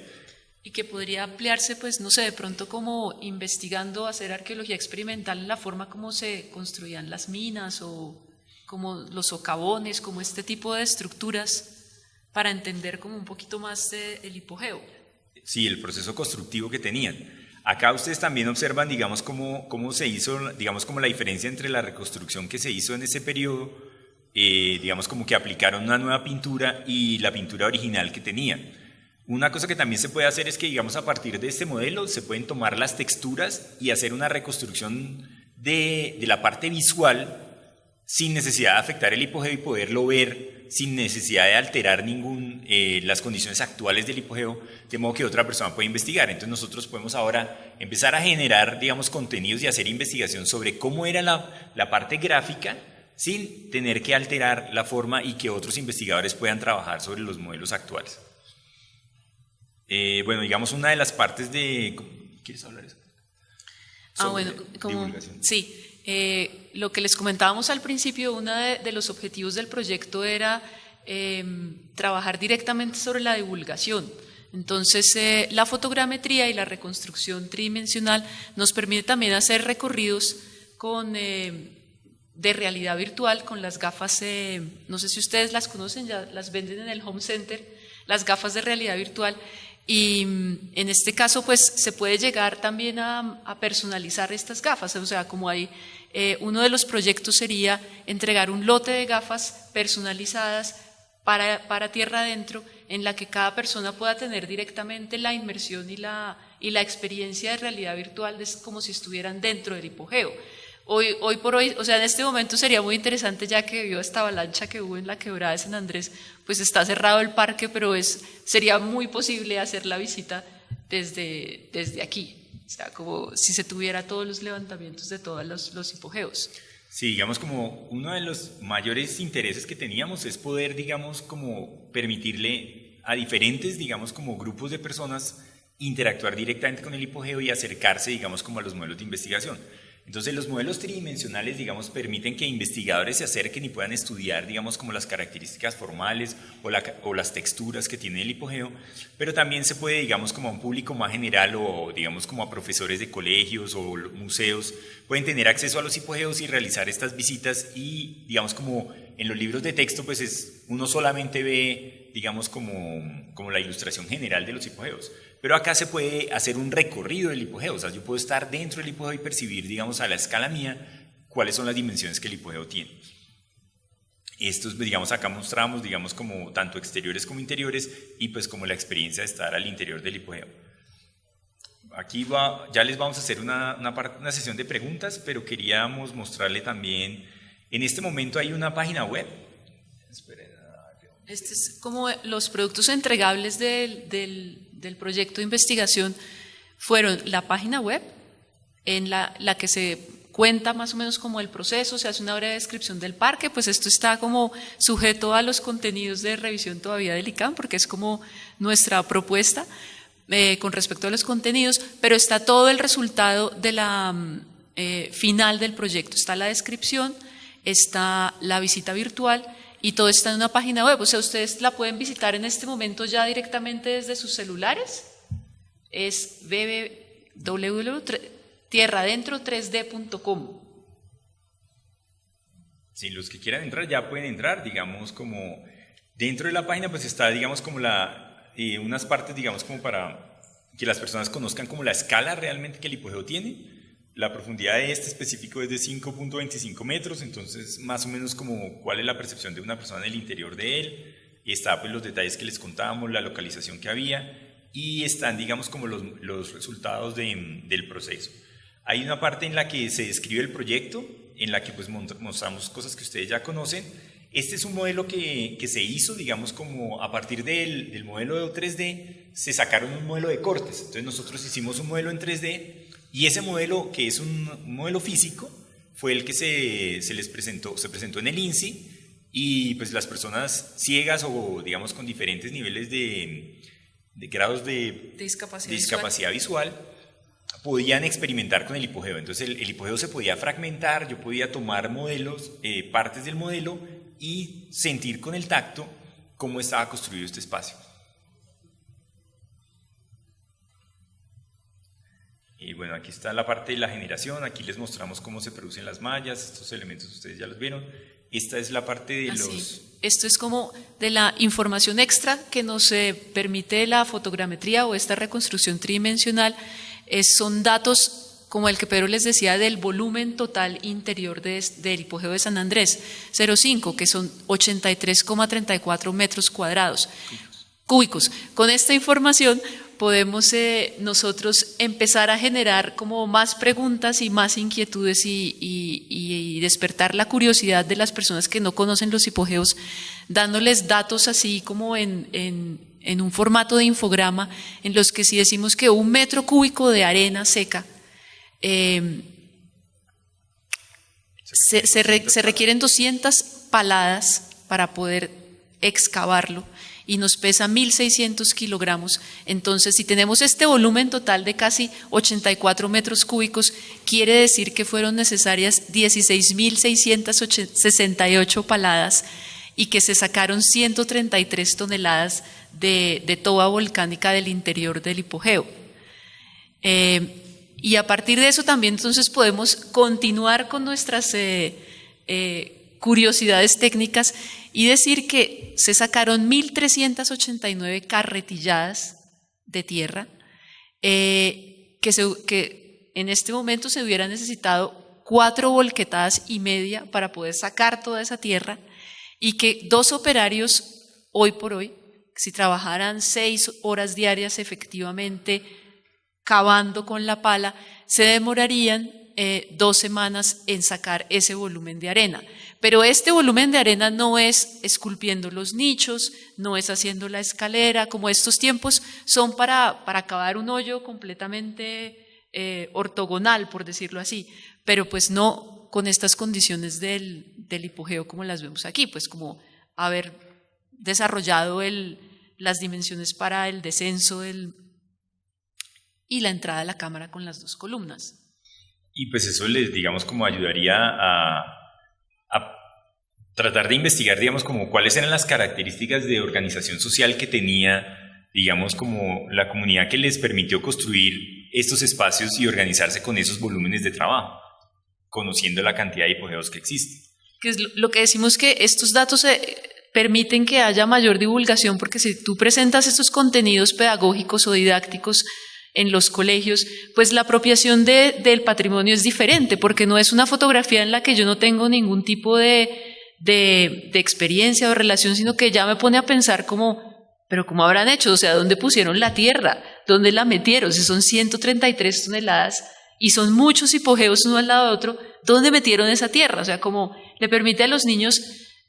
Y que podría ampliarse, pues, no sé, de pronto como investigando, hacer arqueología experimental en la forma como se construían las minas o como los socavones, como este tipo de estructuras, para entender como un poquito más el hipogeo. Sí, el proceso constructivo que tenían. Acá ustedes también observan, digamos, cómo se hizo, digamos, como la diferencia entre la reconstrucción que se hizo en ese periodo, digamos, como que aplicaron una nueva pintura y la pintura original que tenían. Una cosa que también se puede hacer es que, digamos, a partir de este modelo se pueden tomar las texturas y hacer una reconstrucción de la parte visual sin necesidad de afectar el hipogeo y poderlo ver sin necesidad de alterar las condiciones actuales del hipogeo, de modo que otra persona pueda investigar. Entonces nosotros podemos ahora empezar a generar, digamos, contenidos y hacer investigación sobre cómo era la parte gráfica sin tener que alterar la forma y que otros investigadores puedan trabajar sobre los modelos actuales. Bueno, digamos, una de las partes de... ¿Quieres hablar de eso? Bueno, divulgación. Sí. Lo que les comentábamos al principio, uno de los objetivos del proyecto era trabajar directamente sobre la divulgación. Entonces, la fotogrametría y la reconstrucción tridimensional nos permite también hacer recorridos de realidad virtual con las gafas, no sé si ustedes las conocen, ya las venden en el Home Center, las gafas de realidad virtual. Y en este caso, pues, se puede llegar también a personalizar estas gafas. O sea, como hay, uno de los proyectos sería entregar un lote de gafas personalizadas para tierra adentro, en la que cada persona pueda tener directamente la inmersión y la experiencia de realidad virtual como si estuvieran dentro del hipogeo. Hoy por hoy, o sea, en este momento sería muy interesante, ya que debido a esta avalancha que hubo en la quebrada de San Andrés, pues está cerrado el parque, pero sería muy posible hacer la visita desde aquí, o sea, como si se tuviera todos los levantamientos de todos los hipogeos. Sí, digamos, como uno de los mayores intereses que teníamos es poder, digamos, como permitirle a diferentes, digamos, como grupos de personas interactuar directamente con el hipogeo y acercarse, digamos, como a los modelos de investigación. Entonces, los modelos tridimensionales, digamos, permiten que investigadores se acerquen y puedan estudiar, digamos, como las características formales o las texturas que tiene el hipogeo, pero también se puede, digamos, como a un público más general o, digamos, como a profesores de colegios o museos, pueden tener acceso a los hipogeos y realizar estas visitas y, digamos, como en los libros de texto, pues uno solamente ve, digamos, como la ilustración general de los hipogeos. Pero acá se puede hacer un recorrido del hipogeo, o sea, yo puedo estar dentro del hipogeo y percibir, digamos, a la escala mía, cuáles son las dimensiones que el hipogeo tiene. Estos, digamos, acá mostramos, digamos, como tanto exteriores como interiores y pues como la experiencia de estar al interior del hipogeo. Aquí ya les vamos a hacer una sesión de preguntas, pero queríamos mostrarle también, en este momento hay una página web. Esperen. Este es como los productos entregables del proyecto de investigación fueron la página web, en la que se cuenta más o menos como el proceso, se hace una breve descripción del parque, pues esto está como sujeto a los contenidos de revisión todavía del ICANN, porque es como nuestra propuesta con respecto a los contenidos, pero está todo el resultado de la final del proyecto, está la descripción, está la visita virtual, y todo está en una página web, o sea, ustedes la pueden visitar en este momento ya directamente desde sus celulares, es www.tierradentro3d.com. Sí, los que quieran entrar ya pueden entrar, digamos, como dentro de la página pues está, digamos, como unas partes, digamos, como para que las personas conozcan como la escala realmente que el hipogeo tiene. La profundidad de este específico es de 5.25 metros, entonces más o menos como cuál es la percepción de una persona en el interior de él. Y está pues los detalles que les contábamos, la localización que había. y están, digamos, como los resultados del proceso. Hay una parte en la que se describe el proyecto, en la que pues mostramos cosas que ustedes ya conocen. Este es un modelo que se hizo, digamos, como a partir del modelo 3D, se sacaron un modelo de cortes. Entonces nosotros hicimos un modelo en 3D y ese modelo, que es un modelo físico, fue el que se presentó en el INSI, y pues las personas ciegas o digamos con diferentes niveles de grados de discapacidad visual podían experimentar con el hipogeo. Entonces el hipogeo se podía fragmentar, yo podía tomar modelos, partes del modelo y sentir con el tacto cómo estaba construido este espacio. Y bueno, aquí está la parte de la generación, aquí les mostramos cómo se producen las mallas, estos elementos ustedes ya los vieron. Esta es la parte de Esto es como de la información extra que nos permite la fotogrametría o esta reconstrucción tridimensional. Son datos, como el que Pedro les decía, del volumen total interior del hipogeo de San Andrés, 0,5, que son 83,34 metros cuadrados cúbicos. Con esta información podemos nosotros empezar a generar como más preguntas y más inquietudes y despertar la curiosidad de las personas que no conocen los hipogeos, dándoles datos así como en un formato de infograma, en los que si decimos que 1 metro cúbico de arena seca, se requieren 200 paladas para poder excavarlo, y nos pesa 1.600 kilogramos. Entonces, si tenemos este volumen total de casi 84 metros cúbicos, quiere decir que fueron necesarias 16.668 paladas y que se sacaron 133 toneladas de toba volcánica del interior del hipogeo. Y a partir de eso también entonces podemos continuar con nuestras curiosidades técnicas y decir que se sacaron 1.389 carretilladas de tierra, que en este momento se hubiera necesitado 4 volquetadas y media para poder sacar toda esa tierra, y que 2 operarios hoy por hoy, si trabajaran 6 horas diarias efectivamente cavando con la pala, se demorarían 2 semanas en sacar ese volumen de arena. Pero este volumen de arena no es esculpiendo los nichos, no es haciendo la escalera, como estos tiempos son para cavar un hoyo completamente ortogonal, por decirlo así, pero pues no con estas condiciones del hipogeo como las vemos aquí, pues como haber desarrollado las dimensiones para el descenso y la entrada de la cámara con las 2 columnas. Y pues eso les, digamos, como ayudaría a tratar de investigar, digamos, como cuáles eran las características de organización social que tenía, digamos, como la comunidad que les permitió construir estos espacios y organizarse con esos volúmenes de trabajo, conociendo la cantidad de hipogeos que existen. Que es lo que decimos, que estos datos permiten que haya mayor divulgación, porque si tú presentas estos contenidos pedagógicos o didácticos en los colegios, pues la apropiación del patrimonio es diferente, porque no es una fotografía en la que yo no tengo ningún tipo de experiencia o relación, sino que ya me pone a pensar pero ¿cómo habrán hecho? O sea, ¿dónde pusieron la tierra? ¿Dónde la metieron? Si son 133 toneladas y son muchos hipogeos uno al lado de otro, ¿dónde metieron esa tierra? O sea, como le permite a los niños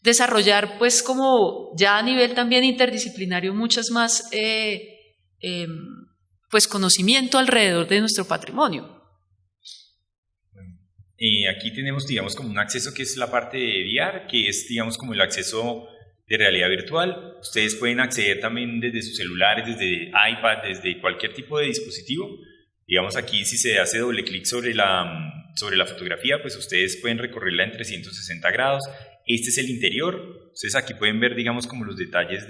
desarrollar, pues como ya a nivel también interdisciplinario, muchas más pues conocimiento alrededor de nuestro patrimonio. Aquí tenemos, digamos, como un acceso que es la parte de VR, que es, digamos, como el acceso de realidad virtual. Ustedes pueden acceder también desde sus celulares, desde iPad, desde cualquier tipo de dispositivo. Digamos, aquí si se hace doble clic sobre la fotografía, pues ustedes pueden recorrerla en 360 grados. Este es el interior. Ustedes aquí pueden ver, digamos, como los detalles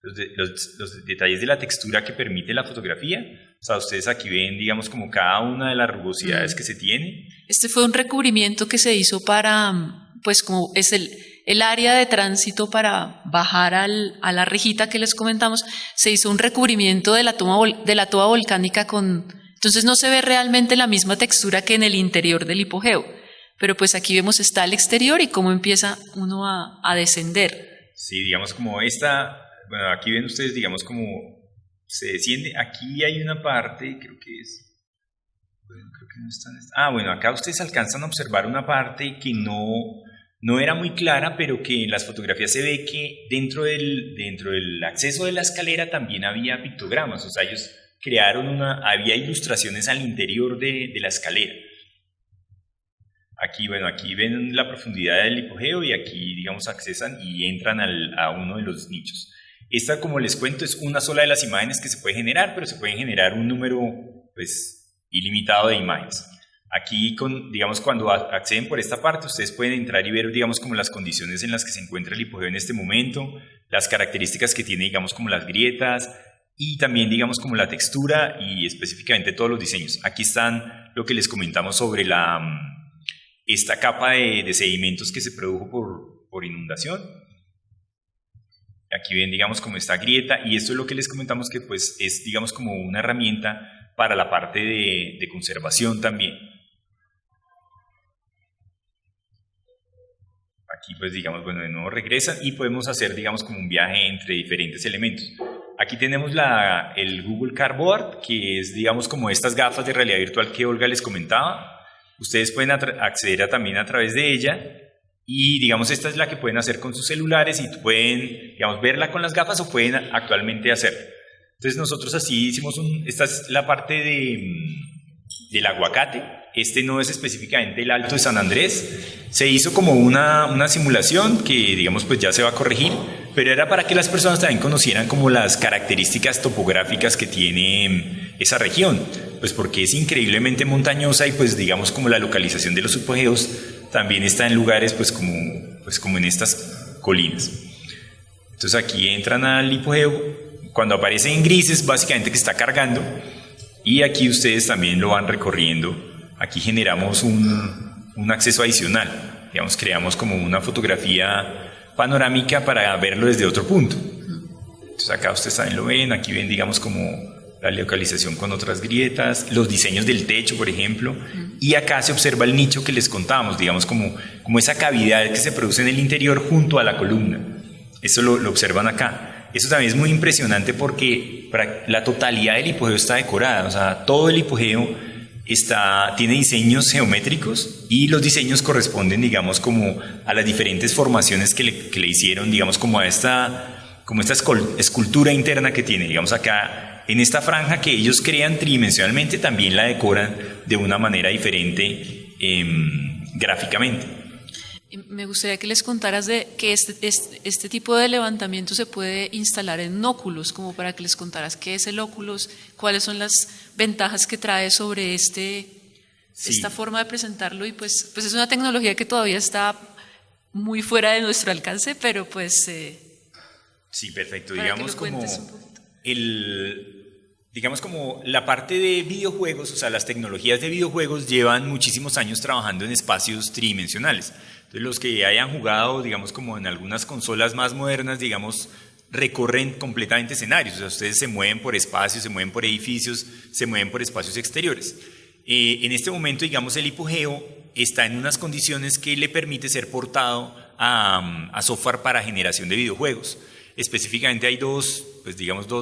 los detalles de la textura que permite la fotografía. O sea, ustedes aquí ven, digamos, como cada una de las rugosidades que se tiene. Este fue un recubrimiento que se hizo para, pues como es el área de tránsito para bajar a la rejita que les comentamos, se hizo un recubrimiento de la toba volcánica entonces no se ve realmente la misma textura que en el interior del hipogeo, pero pues aquí vemos está el exterior y cómo empieza uno a descender. Sí, digamos como bueno, aquí ven ustedes, digamos, como se desciende. Aquí hay una parte, creo que es... Bueno, creo que no están... bueno, acá ustedes alcanzan a observar una parte que no era muy clara, pero que en las fotografías se ve que dentro del acceso de la escalera también había pictogramas, o sea, ellos crearon había ilustraciones al interior de la escalera. Aquí, bueno, aquí ven la profundidad del hipogeo y aquí, digamos, accesan y entran a uno de los nichos. Esta, como les cuento, es una sola de las imágenes que se puede generar, pero se pueden generar un número, pues, ilimitado de imágenes. Aquí, digamos, cuando acceden por esta parte, ustedes pueden entrar y ver, digamos, como las condiciones en las que se encuentra el hipogeo en este momento, las características que tiene, digamos, como las grietas, y también, digamos, como la textura y específicamente todos los diseños. Aquí están lo que les comentamos sobre esta capa de sedimentos que se produjo por inundación. Aquí ven, digamos, como esta grieta, y esto es lo que les comentamos que, pues, es, digamos, como una herramienta para la parte de conservación también. Aquí, pues, digamos, bueno, de nuevo regresan y podemos hacer, digamos, como un viaje entre diferentes elementos. Aquí tenemos el Google Cardboard, que es, digamos, como estas gafas de realidad virtual que Olga les comentaba. Ustedes pueden acceder también a través de ella y, digamos, esta es la que pueden hacer con sus celulares y pueden, digamos, verla con las gafas o pueden actualmente hacerlo. Entonces nosotros así hicimos esta es la parte del aguacate. Este no es específicamente el Alto de San Andrés. Se hizo como una simulación que, digamos, pues ya se va a corregir, pero era para que las personas también conocieran como las características topográficas que tiene esa región, pues porque es increíblemente montañosa y, pues, digamos, como la localización de los hipogeos también está en lugares, pues como en estas colinas. Entonces aquí entran al hipogeo, cuando aparece en grises, básicamente que está cargando, y aquí ustedes también lo van recorriendo. Aquí generamos un acceso adicional, digamos, creamos como una fotografía panorámica para verlo desde otro punto. Entonces acá ustedes también lo ven, aquí ven, digamos, como la localización con otras grietas, los diseños del techo, por ejemplo, y acá se observa el nicho que les contábamos, digamos, como esa cavidad que se produce en el interior junto a la columna. Eso lo observan acá. Eso también es muy impresionante porque la totalidad del hipogeo está decorada, o sea, todo el hipogeo tiene diseños geométricos y los diseños corresponden, digamos, como a las diferentes formaciones que le hicieron, digamos, como a esta escultura interna que tiene, digamos, acá en esta franja que ellos crean tridimensionalmente también la decoran de una manera diferente gráficamente. Me gustaría que les contaras de que este tipo de levantamiento se puede instalar en óculos, como para que les contaras qué es el óculos, cuáles son las ventajas que trae sobre esta forma de presentarlo, y pues es una tecnología que todavía está muy fuera de nuestro alcance, pero pues... sí, perfecto. Digamos como la parte de videojuegos, o sea, las tecnologías de videojuegos llevan muchísimos años trabajando en espacios tridimensionales. Entonces, los que hayan jugado, digamos, como en algunas consolas más modernas, digamos, recorren completamente escenarios. O sea, ustedes se mueven por espacios, se mueven por edificios, se mueven por espacios exteriores. En este momento, digamos, el hipogeo está en unas condiciones que le permite ser portado a software para generación de videojuegos. Específicamente hay dos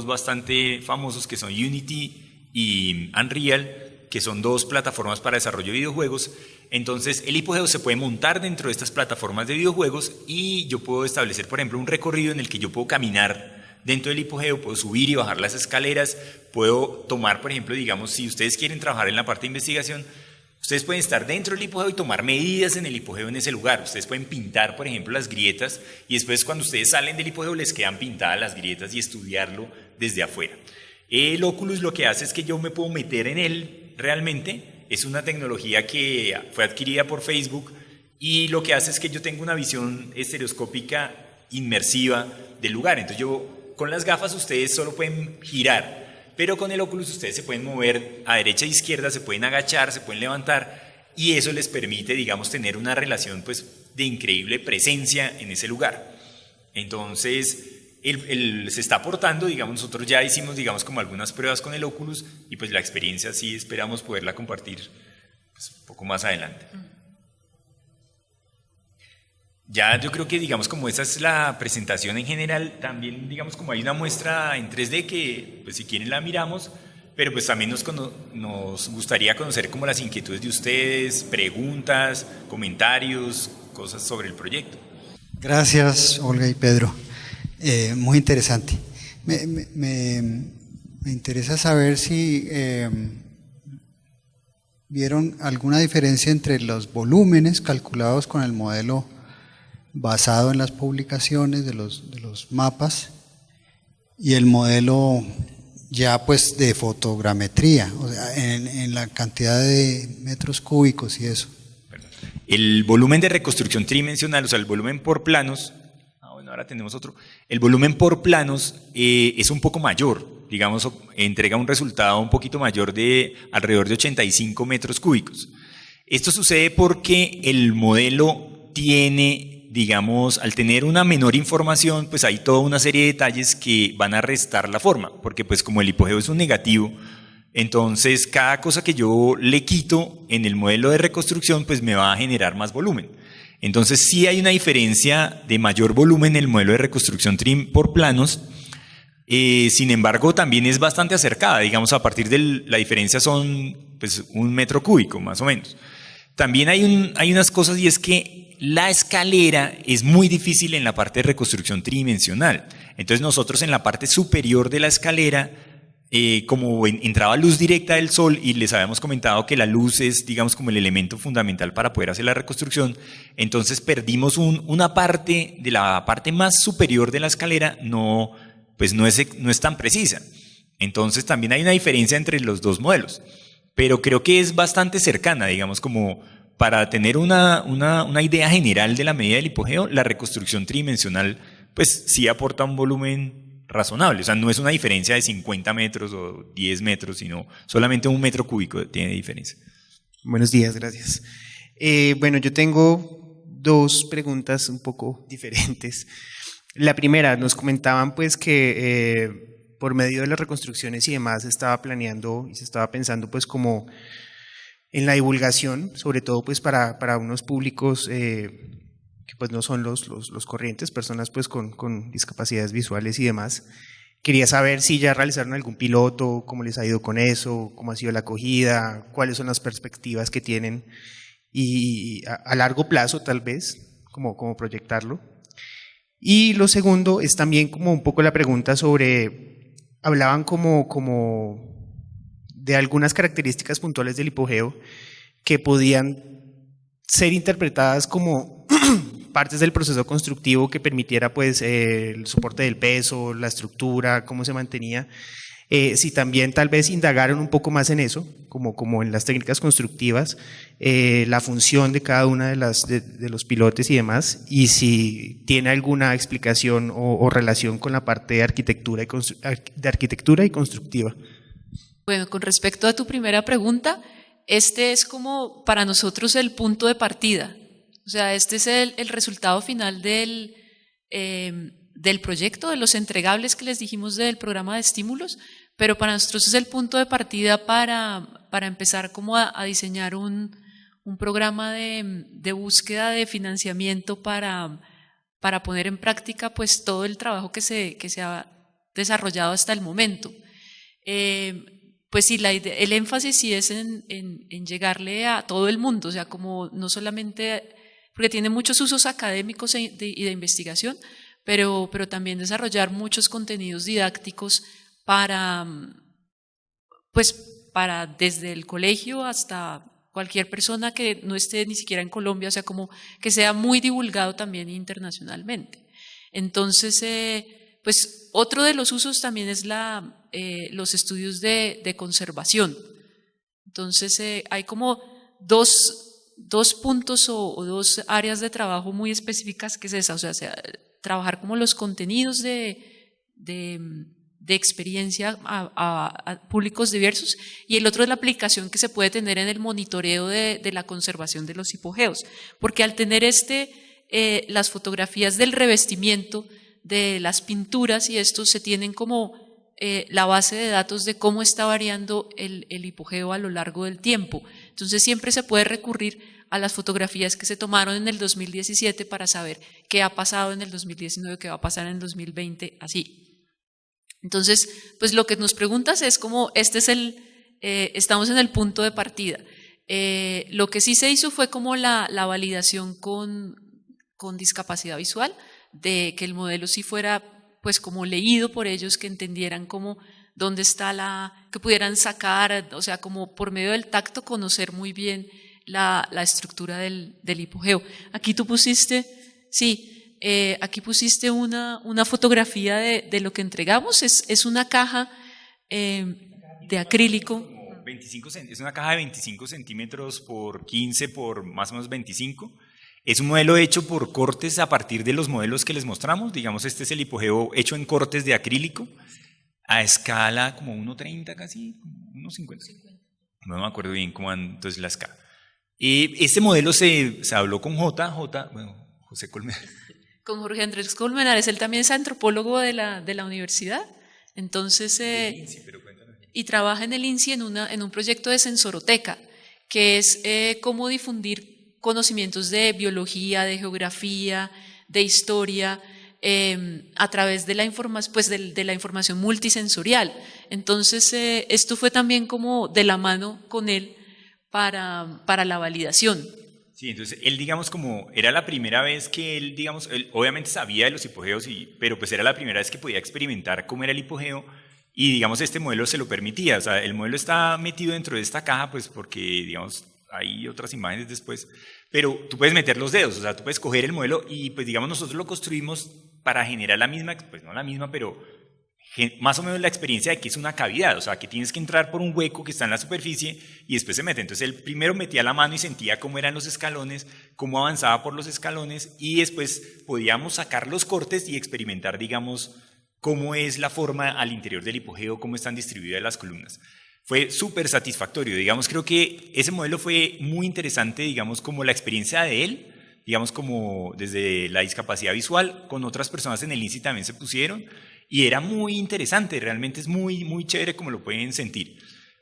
bastante famosos, que son Unity y Unreal, que son dos plataformas para desarrollo de videojuegos. Entonces el hipogeo se puede montar dentro de estas plataformas de videojuegos y yo puedo establecer, por ejemplo, un recorrido en el que yo puedo caminar dentro del hipogeo, puedo subir y bajar las escaleras, puedo tomar, por ejemplo, digamos, si ustedes quieren trabajar en la parte de investigación, ustedes pueden estar dentro del hipogeo y tomar medidas en el hipogeo en ese lugar. Ustedes pueden pintar, por ejemplo, las grietas y después cuando ustedes salen del hipogeo les quedan pintadas las grietas y estudiarlo desde afuera. El Oculus lo que hace es que yo me puedo meter en él realmente. Es una tecnología que fue adquirida por Facebook y lo que hace es que yo tengo una visión estereoscópica inmersiva del lugar. Entonces yo con las gafas ustedes solo pueden girar, pero con el Oculus ustedes se pueden mover a derecha e izquierda, se pueden agachar, se pueden levantar y eso les permite, digamos, tener una relación, pues, de increíble presencia en ese lugar. Entonces se está aportando, digamos, nosotros ya hicimos, digamos, como algunas pruebas con el Oculus y pues la experiencia sí esperamos poderla compartir, pues, un poco más adelante. Ya yo creo que digamos como esa es la presentación en general, también digamos como hay una muestra en 3D que pues si quieren la miramos, pero pues también nos gustaría conocer como las inquietudes de ustedes, preguntas, comentarios, cosas sobre el proyecto. Gracias, Olga y Pedro. Muy interesante. Me interesa saber si vieron alguna diferencia entre los volúmenes calculados con el modelo basado en las publicaciones de los mapas y el modelo ya pues de fotogrametría, o sea, en la cantidad de metros cúbicos y eso. El volumen de reconstrucción tridimensional, o sea, el volumen por planos, bueno, ahora tenemos otro, el volumen por planos es un poco mayor, digamos, entrega un resultado un poquito mayor de alrededor de 85 metros cúbicos. Esto sucede porque el modelo tiene, digamos, al tener una menor información, pues hay toda una serie de detalles que van a restar la forma, porque pues como el hipogeo es un negativo, entonces cada cosa que yo le quito en el modelo de reconstrucción, pues me va a generar más volumen. Entonces sí hay una diferencia de mayor volumen en el modelo de reconstrucción TRIM por planos, sin embargo también es bastante acercada, digamos a partir de la diferencia son pues 1 metro cúbico más o menos. También hay unas cosas y es que la escalera es muy difícil en la parte de reconstrucción tridimensional. Entonces nosotros en la parte superior de la escalera, como entraba luz directa del sol y les habíamos comentado que la luz es, digamos, como el elemento fundamental para poder hacer la reconstrucción, entonces perdimos una parte de la parte más superior de la escalera, no es tan precisa. Entonces también hay una diferencia entre los dos modelos, pero creo que es bastante cercana, digamos, como para tener una idea general de la medida del hipogeo, la reconstrucción tridimensional pues sí aporta un volumen razonable, o sea, no es una diferencia de 50 metros o 10 metros, sino solamente 1 metro cúbico tiene diferencia. Buenos días, gracias. Bueno, yo tengo 2 preguntas un poco diferentes. La primera, nos comentaban pues que por medio de las reconstrucciones y demás se estaba planeando y se estaba pensando pues como en la divulgación, sobre todo pues para unos públicos que pues no son los corrientes, personas pues con discapacidades visuales y demás. Quería saber si ya realizaron algún piloto, cómo les ha ido con eso, cómo ha sido la acogida, cuáles son las perspectivas que tienen y a largo plazo tal vez, como proyectarlo. Y lo segundo es también como un poco la pregunta sobre, hablaban como de algunas características puntuales del hipogeo que podían ser interpretadas como partes del proceso constructivo que permitiera pues el soporte del peso, la estructura, cómo se mantenía. Si también tal vez indagaron un poco más en eso, como en las técnicas constructivas, la función de cada una de los pilotes y demás, y si tiene alguna explicación o relación con la parte de arquitectura y constructiva. Bueno, con respecto a tu primera pregunta, este es como para nosotros el punto de partida. O sea, este es el resultado final del proyecto, de los entregables que les dijimos del programa de estímulos, pero para nosotros es el punto de partida para empezar como a diseñar un programa de búsqueda de financiamiento para poner en práctica pues todo el trabajo que se ha desarrollado hasta el momento. Pues sí, el énfasis sí es en llegarle a todo el mundo, o sea, como no solamente, porque tiene muchos usos académicos y de investigación, pero también desarrollar muchos contenidos didácticos para desde el colegio hasta cualquier persona que no esté ni siquiera en Colombia, o sea, como que sea muy divulgado también internacionalmente. Entonces, pues otro de los usos también es los estudios de conservación. Entonces hay como dos puntos o 2 áreas de trabajo muy específicas que es esa, o sea, trabajar como los contenidos de experiencia a públicos diversos, y el otro es la aplicación que se puede tener en el monitoreo de la conservación de los hipogeos, porque al tener las fotografías del revestimiento de las pinturas y esto se tienen como la base de datos de cómo está variando el hipogeo a lo largo del tiempo. Entonces siempre se puede recurrir a las fotografías que se tomaron en el 2017 para saber qué ha pasado en el 2019, qué va a pasar en el 2020, así. Entonces, pues lo que nos preguntas es como, estamos en el punto de partida. Lo que sí se hizo fue como la validación con discapacidad visual, de que el modelo sí fuera pues como leído por ellos, que entendieran como dónde está que pudieran sacar, o sea, como por medio del tacto conocer muy bien la estructura del hipogeo. Aquí tú pusiste, sí, aquí pusiste una fotografía de lo que entregamos, es una caja de acrílico. 25, es una caja de 25 centímetros por 15 por más o menos 25. Es un modelo hecho por cortes a partir de los modelos que les mostramos. Digamos, este es el hipogeo hecho en cortes de acrílico a escala como 1.30 casi, 1.50. No me acuerdo bien cómo entonces la escala. Este modelo se habló con José Colmenares. Con Jorge Andrés Colmenares, él también es antropólogo de la universidad. Entonces, y trabaja en el INSI en un proyecto de sensoroteca, que es cómo difundir conocimientos de biología, de geografía, de historia, a través de la información, pues de la información multisensorial. Entonces, esto fue también como de la mano con él para la validación. Sí, entonces él, digamos, como era la primera vez que él, digamos, él obviamente sabía de los hipogeos, pero pues era la primera vez que podía experimentar cómo era el hipogeo, y digamos este modelo se lo permitía. O sea, el modelo está metido dentro de esta caja pues porque, digamos, hay otras imágenes después, pero tú puedes meter los dedos, o sea, tú puedes coger el modelo y pues digamos nosotros lo construimos para generar la misma, pues no la misma, pero más o menos la experiencia de que es una cavidad, o sea, que tienes que entrar por un hueco que está en la superficie y después se mete. Entonces él primero metía la mano y sentía cómo eran los escalones, cómo avanzaba por los escalones, y después podíamos sacar los cortes y experimentar, digamos, cómo es la forma al interior del hipogeo, cómo están distribuidas las columnas. Fue súper satisfactorio, digamos, creo que ese modelo fue muy interesante, digamos, como la experiencia de él, digamos, como desde la discapacidad visual, con otras personas en el INSI también se pusieron, y era muy interesante, realmente es muy, muy chévere como lo pueden sentir.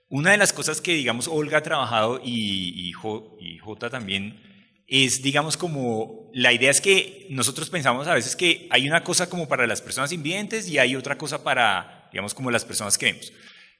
Una de las cosas que, digamos, Olga ha trabajado y Jota también, es, digamos, como, la idea es que nosotros pensamos a veces que hay una cosa como para las personas invidentes y hay otra cosa para, digamos, como las personas que vemos.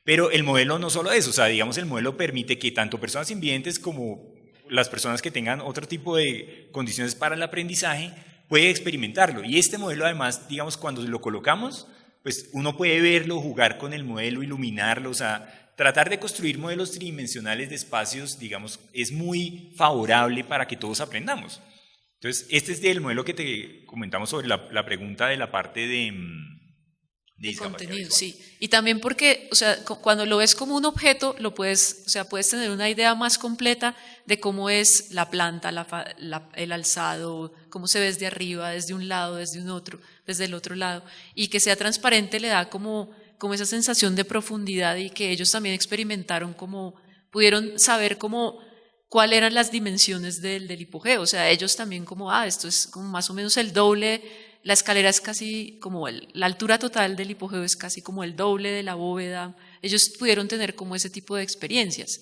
Pero el modelo no solo eso, o sea, digamos, el modelo permite que tanto personas invidentes como las personas que tengan otro tipo de condiciones para el aprendizaje puede experimentarlo. Y este modelo, además, digamos, cuando lo colocamos, pues uno puede verlo, jugar con el modelo, iluminarlo, o sea, tratar de construir modelos tridimensionales de espacios, digamos, es muy favorable para que todos aprendamos. Entonces, este es el modelo que te comentamos sobre la pregunta de la parte de contenido, visual. Sí. Y también porque, o sea, cuando lo ves como un objeto, puedes tener una idea más completa de cómo es la planta, el alzado, cómo se ve desde arriba, desde un lado, desde el otro lado, y que sea transparente le da como esa sensación de profundidad, y que ellos también experimentaron, como pudieron saber cuáles eran las dimensiones del hipogeo. O sea, ellos también esto es como más o menos el doble. La escalera es casi como la altura total del hipogeo es casi como el doble de la bóveda. Ellos pudieron tener como ese tipo de experiencias.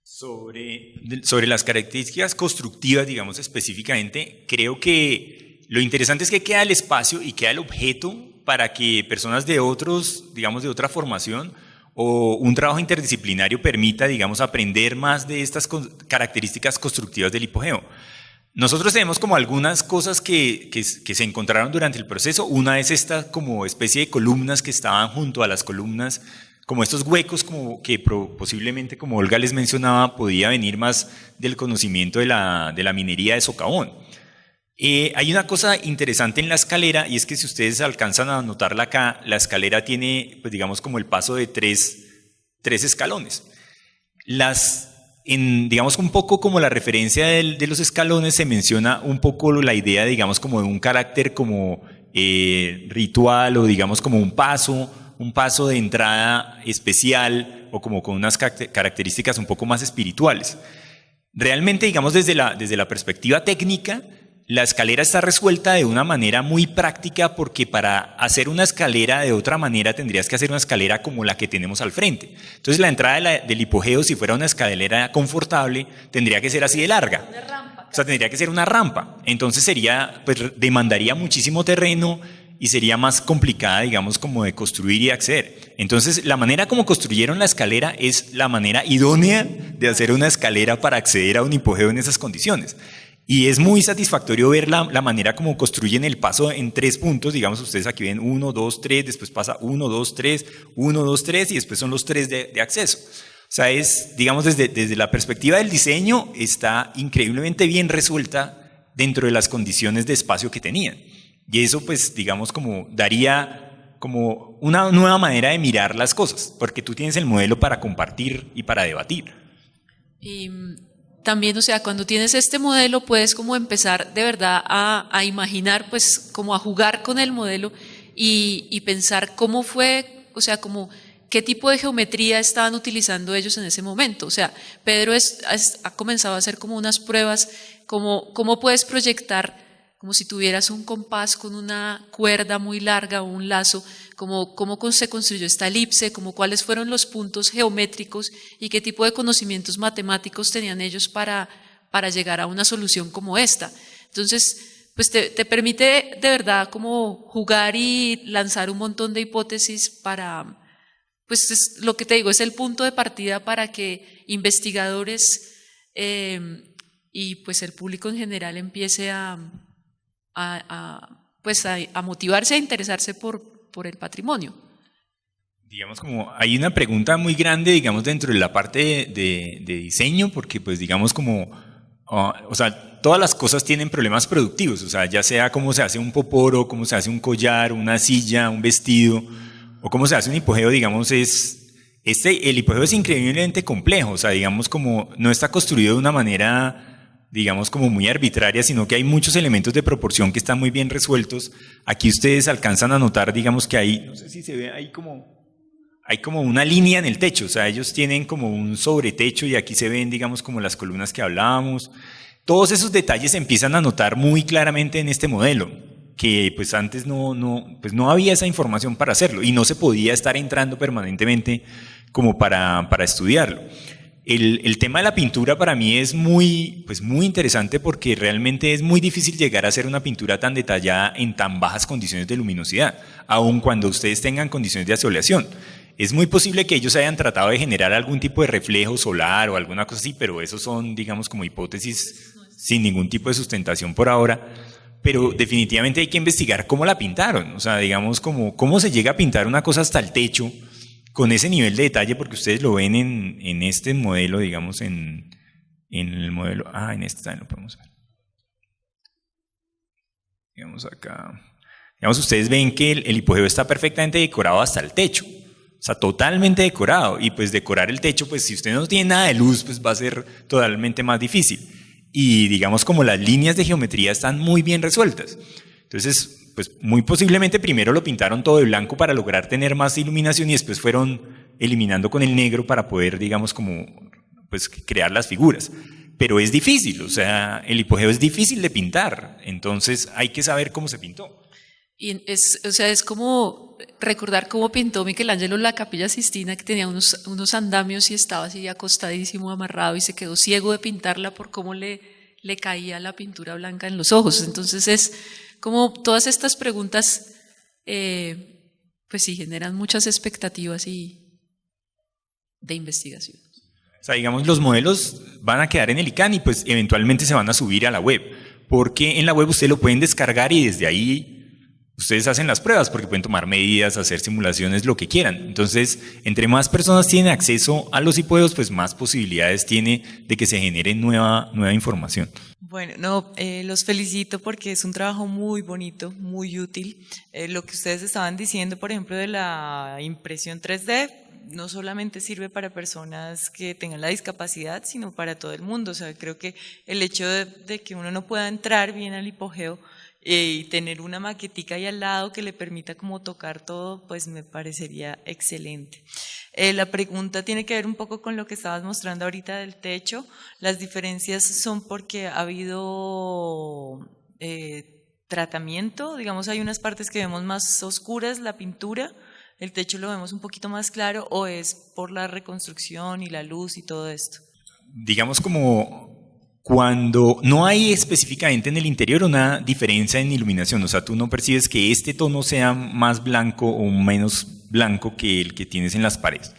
Sobre las características constructivas, digamos específicamente, creo que lo interesante es que queda el espacio y queda el objeto para que personas de otra formación o un trabajo interdisciplinario permita, digamos, aprender más de estas características constructivas del hipogeo. Nosotros tenemos como algunas cosas que se encontraron durante el proceso. Una es esta como especie de columnas que estaban junto a las columnas, como estos huecos como que posiblemente, como Olga les mencionaba, podía venir más del conocimiento de la minería de socavón. Hay una cosa interesante en la escalera, y es que si ustedes alcanzan a notarla acá, la escalera tiene, pues digamos, como el paso de tres escalones. Digamos, un poco como la referencia de los escalones, se menciona un poco la idea, digamos, como de un carácter como ritual, o digamos como un paso de entrada especial, o como con unas características un poco más espirituales. Realmente, digamos, desde la perspectiva técnica, la escalera está resuelta de una manera muy práctica porque para hacer una escalera de otra manera tendrías que hacer una escalera como la que tenemos al frente. Entonces la entrada del hipogeo, si fuera una escalera confortable, tendría que ser así de larga. Una rampa. O sea, tendría que ser una rampa. Entonces pues demandaría muchísimo terreno y sería más complicada, digamos, como de construir y acceder. Entonces, la manera como construyeron la escalera es la manera idónea de hacer una escalera para acceder a un hipogeo en esas condiciones. Y es muy satisfactorio ver la manera como construyen el paso en 3 puntos. Digamos, ustedes aquí ven 1, 2, 3, después pasa 1, 2, 3, 1, 2, 3 y después son los 3 de acceso. O sea, digamos, desde la perspectiva del diseño, está increíblemente bien resuelta dentro de las condiciones de espacio que tenían. Y eso, pues, digamos, como daría como una nueva manera de mirar las cosas, porque tú tienes el modelo para compartir y para debatir. Y también, o sea, cuando tienes este modelo puedes como empezar de verdad a imaginar, pues como a jugar con el modelo y pensar cómo fue, o sea, como qué tipo de geometría estaban utilizando ellos en ese momento. O sea, Pedro ha comenzado a hacer como unas pruebas, cómo puedes proyectar, como si tuvieras un compás con una cuerda muy larga o un lazo, cómo se construyó esta elipse, cuáles fueron los puntos geométricos y qué tipo de conocimientos matemáticos tenían ellos para llegar a una solución como esta. Entonces, pues te permite de verdad como jugar y lanzar un montón de hipótesis para, pues es lo que te digo, es el punto de partida para que investigadores y pues el público en general empiece a motivarse, a interesarse por el patrimonio. Digamos, como hay una pregunta muy grande, digamos, dentro de la parte de diseño, porque pues digamos como, o sea, todas las cosas tienen problemas productivos, o sea, ya sea cómo se hace un poporo, cómo se hace un collar, una silla, un vestido, o cómo se hace un hipogeo, digamos, el hipogeo es increíblemente complejo, o sea, digamos, como no está construido de una manera, digamos, como muy arbitraria, sino que hay muchos elementos de proporción que están muy bien resueltos. Aquí ustedes alcanzan a notar, digamos, que hay, no sé si se ve, hay como una línea en el techo, o sea, ellos tienen como un sobretecho y aquí se ven, digamos, como las columnas que hablábamos. Todos esos detalles se empiezan a notar muy claramente en este modelo, que pues antes no había esa información para hacerlo y no se podía estar entrando permanentemente como para estudiarlo. El tema de la pintura para mí es muy interesante porque realmente es muy difícil llegar a hacer una pintura tan detallada en tan bajas condiciones de luminosidad, aun cuando ustedes tengan condiciones de asoleación. Es muy posible que ellos hayan tratado de generar algún tipo de reflejo solar o alguna cosa así, pero eso son, digamos, como hipótesis sin ningún tipo de sustentación por ahora. Pero definitivamente hay que investigar cómo la pintaron, o sea, digamos, cómo se llega a pintar una cosa hasta el techo, con ese nivel de detalle, porque ustedes lo ven en este modelo, digamos, en el modelo, en este también lo podemos ver. Digamos acá, digamos, ustedes ven que el hipogeo está perfectamente decorado hasta el techo, o sea, totalmente decorado, y pues decorar el techo, pues si usted no tiene nada de luz, pues va a ser totalmente más difícil, y digamos como las líneas de geometría están muy bien resueltas, entonces pues muy posiblemente primero lo pintaron todo de blanco para lograr tener más iluminación y después fueron eliminando con el negro para poder, digamos, como pues crear las figuras. Pero es difícil, o sea, el hipogeo es difícil de pintar, entonces hay que saber cómo se pintó. Y es como recordar cómo pintó Michelangelo la Capilla Sistina, que tenía unos andamios y estaba así acostadísimo, amarrado y se quedó ciego de pintarla por cómo le caía la pintura blanca en los ojos. Entonces es como todas estas preguntas, pues sí, generan muchas expectativas de investigación. O sea, digamos, los modelos van a quedar en el ICANN y pues eventualmente se van a subir a la web, porque en la web ustedes lo pueden descargar y desde ahí ustedes hacen las pruebas, porque pueden tomar medidas, hacer simulaciones, lo que quieran. Entonces, entre más personas tienen acceso a los hipogeos, pues más posibilidades tiene de que se genere nueva información. Bueno, los felicito porque es un trabajo muy bonito, muy útil. Lo que ustedes estaban diciendo, por ejemplo, de la impresión 3D, no solamente sirve para personas que tengan la discapacidad, sino para todo el mundo. O sea, creo que el hecho de que uno no pueda entrar bien al hipogeo y tener una maquetica ahí al lado que le permita como tocar todo, pues me parecería excelente. La pregunta tiene que ver un poco con lo que estabas mostrando ahorita del techo. Las diferencias son porque ha habido tratamiento, digamos hay unas partes que vemos más oscuras, la pintura, el techo lo vemos un poquito más claro, o es por la reconstrucción y la luz y todo esto. Digamos como cuando no hay específicamente en el interior una diferencia en iluminación, o sea, tú no percibes que este tono sea más blanco o menos blanco que el que tienes en las paredes.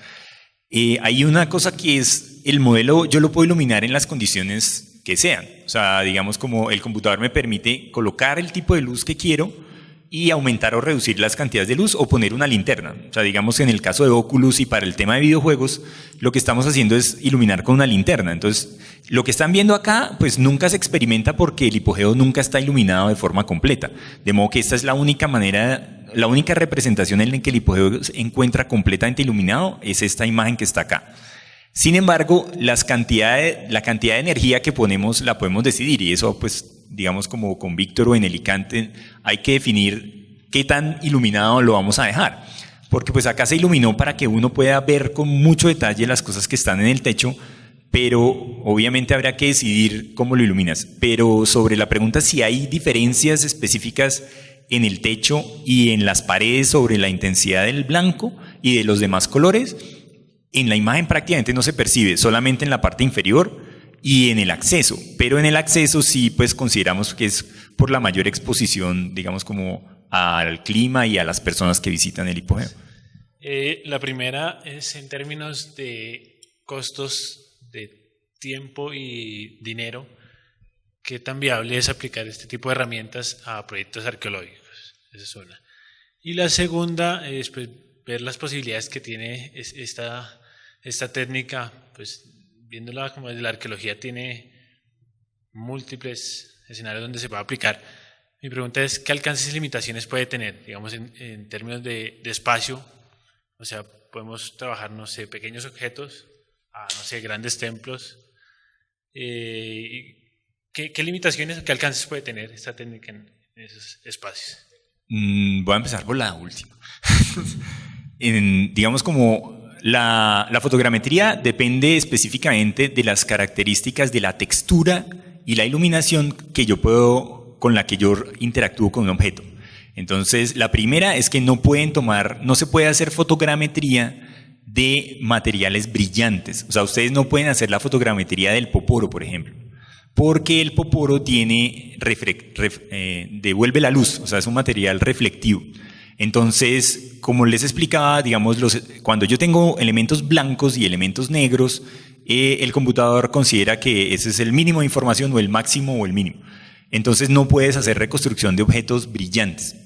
Hay una cosa que es el modelo, yo lo puedo iluminar en las condiciones que sean, o sea, digamos como el computador me permite colocar el tipo de luz que quiero y aumentar o reducir las cantidades de luz o poner una linterna. O sea, digamos en el caso de Oculus y para el tema de videojuegos, lo que estamos haciendo es iluminar con una linterna. Entonces, lo que están viendo acá, pues nunca se experimenta porque el hipogeo nunca está iluminado de forma completa. De modo que esta es la única manera, la única representación en la que el hipogeo se encuentra completamente iluminado es esta imagen que está acá. Sin embargo, la cantidad de energía que ponemos la podemos decidir y eso pues digamos como con Víctor o en Alicante hay que definir qué tan iluminado lo vamos a dejar. Porque pues acá se iluminó para que uno pueda ver con mucho detalle las cosas que están en el techo, pero obviamente habrá que decidir cómo lo iluminas. Pero sobre la pregunta si hay diferencias específicas en el techo y en las paredes sobre la intensidad del blanco y de los demás colores, en la imagen prácticamente no se percibe, solamente en la parte inferior y en el acceso, pero en el acceso sí pues consideramos que es por la mayor exposición, digamos como al clima y a las personas que visitan el hipogeo. La primera es en términos de costos de tiempo y dinero, ¿qué tan viable es aplicar este tipo de herramientas a proyectos arqueológicos? Esa es una. Y la segunda es pues, ver las posibilidades que tiene esta técnica, pues viéndola como desde la arqueología tiene múltiples escenarios donde se puede aplicar. Mi pregunta es, ¿qué alcances y limitaciones puede tener, digamos, en términos de espacio? O sea, podemos trabajar, no sé, pequeños objetos, no sé, grandes templos. ¿Qué limitaciones, qué alcances puede tener esta técnica en esos espacios? Voy a empezar por la última. Digamos como la fotogrametría depende específicamente de las características de la textura y la iluminación con la que yo interactúo con un objeto. Entonces, la primera es que no se puede hacer fotogrametría de materiales brillantes. O sea, ustedes no pueden hacer la fotogrametría del poporo, por ejemplo, porque el poporo devuelve la luz, o sea, es un material reflectivo. Entonces, como les explicaba, digamos, cuando yo tengo elementos blancos y elementos negros, el computador considera que ese es el mínimo de información o el máximo o el mínimo. Entonces no puedes hacer reconstrucción de objetos brillantes.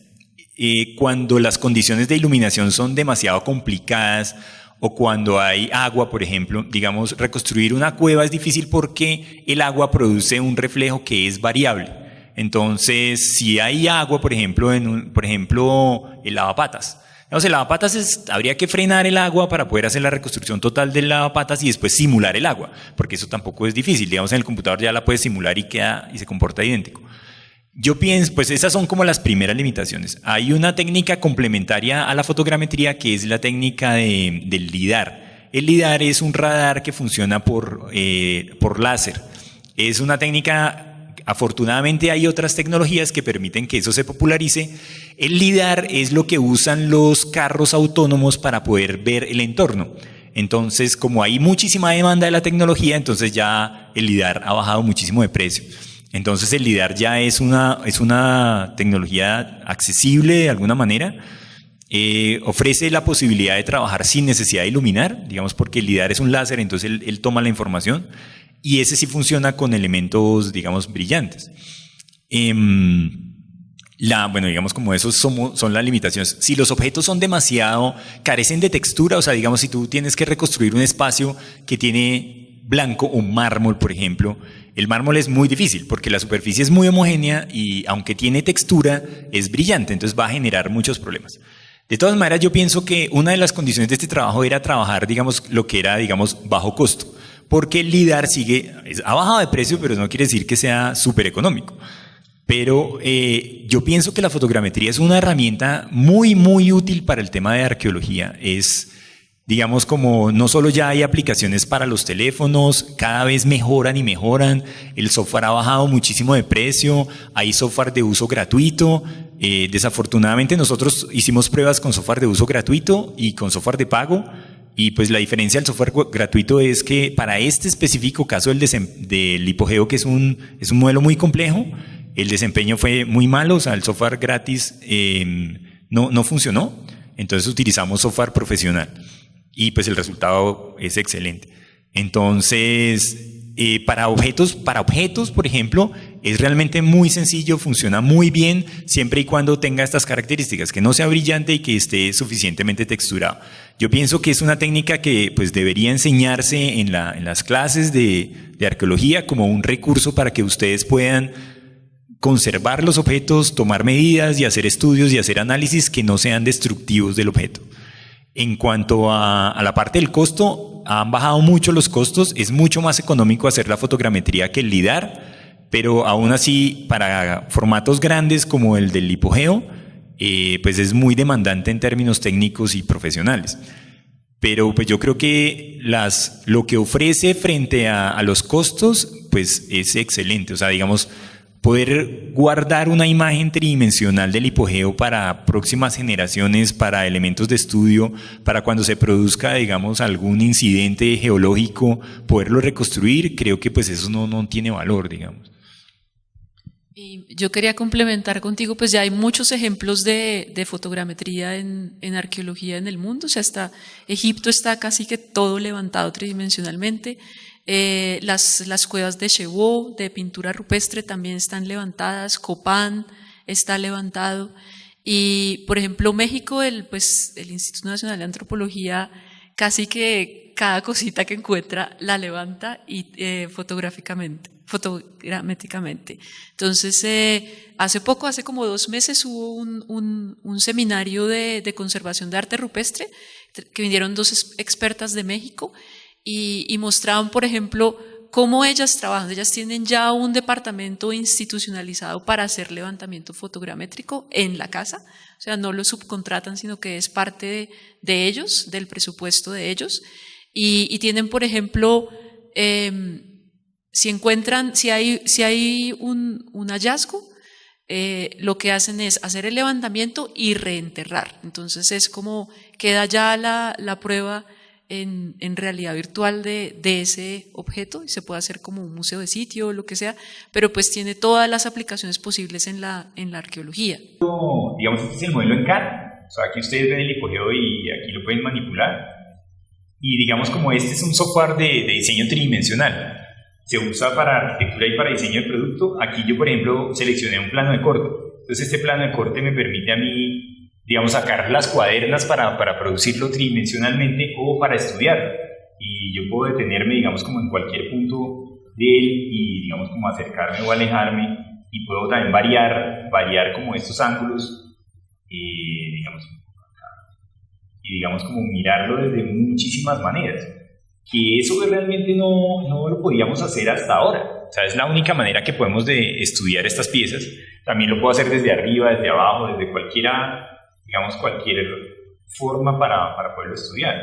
Cuando las condiciones de iluminación son demasiado complicadas o cuando hay agua, por ejemplo, digamos, reconstruir una cueva es difícil porque el agua produce un reflejo que es variable. Entonces, si hay agua, por ejemplo, el lavapatas. Digamos, el lavapatas habría que frenar el agua para poder hacer la reconstrucción total del lavapatas y después simular el agua, porque eso tampoco es difícil. Digamos, en el computador ya la puedes simular y se comporta idéntico. Yo pienso, pues esas son como las primeras limitaciones. Hay una técnica complementaria a la fotogrametría que es la técnica del LIDAR. El LIDAR es un radar que funciona por láser. Es una técnica. Afortunadamente hay otras tecnologías que permiten que eso se popularice. El LIDAR es lo que usan los carros autónomos para poder ver el entorno. Entonces, como hay muchísima demanda de la tecnología, entonces ya el LIDAR ha bajado muchísimo de precio. Entonces el LIDAR ya es una tecnología accesible de alguna manera. Ofrece la posibilidad de trabajar sin necesidad de iluminar, digamos porque el LIDAR es un láser, entonces él toma la información. Y ese sí funciona con elementos, digamos, brillantes. Bueno, digamos como esos son las limitaciones. Si los objetos son carecen de textura, o sea, digamos, si tú tienes que reconstruir un espacio que tiene blanco o mármol, por ejemplo, el mármol es muy difícil porque la superficie es muy homogénea y aunque tiene textura, es brillante, entonces va a generar muchos problemas. De todas maneras, yo pienso que una de las condiciones de este trabajo era trabajar, digamos, lo que era, digamos, bajo costo. Porque el LIDAR ha bajado de precio, pero no quiere decir que sea súper económico. Pero yo pienso que la fotogrametría es una herramienta muy, muy útil para el tema de arqueología. Digamos, como no solo ya hay aplicaciones para los teléfonos, cada vez mejoran y mejoran, el software ha bajado muchísimo de precio, hay software de uso gratuito. Desafortunadamente nosotros hicimos pruebas con software de uso gratuito y con software de pago, y pues la diferencia del software gratuito es que para este específico caso del hipogeo, que es un modelo muy complejo, el desempeño fue muy malo, o sea, el software gratis no funcionó, entonces utilizamos software profesional. Y pues el resultado es excelente. Entonces, para objetos, por ejemplo, es realmente muy sencillo, funciona muy bien, siempre y cuando tenga estas características, que no sea brillante y que esté suficientemente texturado. Yo pienso que es una técnica que pues debería enseñarse en las clases de arqueología como un recurso para que ustedes puedan conservar los objetos, tomar medidas y hacer estudios y hacer análisis que no sean destructivos del objeto. En cuanto a la parte del costo, han bajado mucho los costos, es mucho más económico hacer la fotogrametría que el LIDAR, pero aún así para formatos grandes como el del hipogeo, pues es muy demandante en términos técnicos y profesionales. Pero pues yo creo que lo que ofrece frente a los costos pues es excelente, o sea, digamos, poder guardar una imagen tridimensional del hipogeo para próximas generaciones, para elementos de estudio, para cuando se produzca, digamos, algún incidente geológico, poderlo reconstruir, creo que pues eso no tiene valor, digamos. Y yo quería complementar contigo, pues ya hay muchos ejemplos de fotogrametría en arqueología en el mundo, o sea, Egipto está casi que todo levantado tridimensionalmente. Las cuevas de Chevaux, de pintura rupestre, también están levantadas, Copán está levantado, y por ejemplo México, el Instituto Nacional de Antropología, casi que cada cosita que encuentra la levanta y fotogramétricamente. Entonces, hace como 2 meses hubo un seminario de conservación de arte rupestre, que vinieron 2 expertas de México, y mostraban, por ejemplo, cómo ellas trabajan. Ellas tienen ya un departamento institucionalizado para hacer levantamiento fotogramétrico en la casa, o sea, no lo subcontratan, sino que es parte de ellos, del presupuesto de ellos, y tienen, por ejemplo, si hay un hallazgo, lo que hacen es hacer el levantamiento y reenterrar. Entonces es como queda ya la prueba en realidad virtual de ese objeto, y se puede hacer como un museo de sitio o lo que sea, pero pues tiene todas las aplicaciones posibles en la arqueología. Digamos, este es el modelo en CAD, o sea, aquí ustedes ven el hipogeo y aquí lo pueden manipular, y digamos, como este es un software de diseño tridimensional, se usa para arquitectura y para diseño de producto. Aquí yo, por ejemplo, seleccioné un plano de corte, entonces este plano de corte me permite a mí, digamos, sacar las cuadernas para producirlo tridimensionalmente o para estudiarlo, y yo puedo detenerme, digamos, como en cualquier punto de él y, digamos, como acercarme o alejarme, y puedo también variar como estos ángulos, digamos, y digamos, como mirarlo desde muchísimas maneras, que eso realmente no lo podíamos hacer hasta ahora. O sea, es la única manera que podemos de estudiar estas piezas. También lo puedo hacer desde arriba, desde abajo, desde cualquier forma para poderlo estudiar.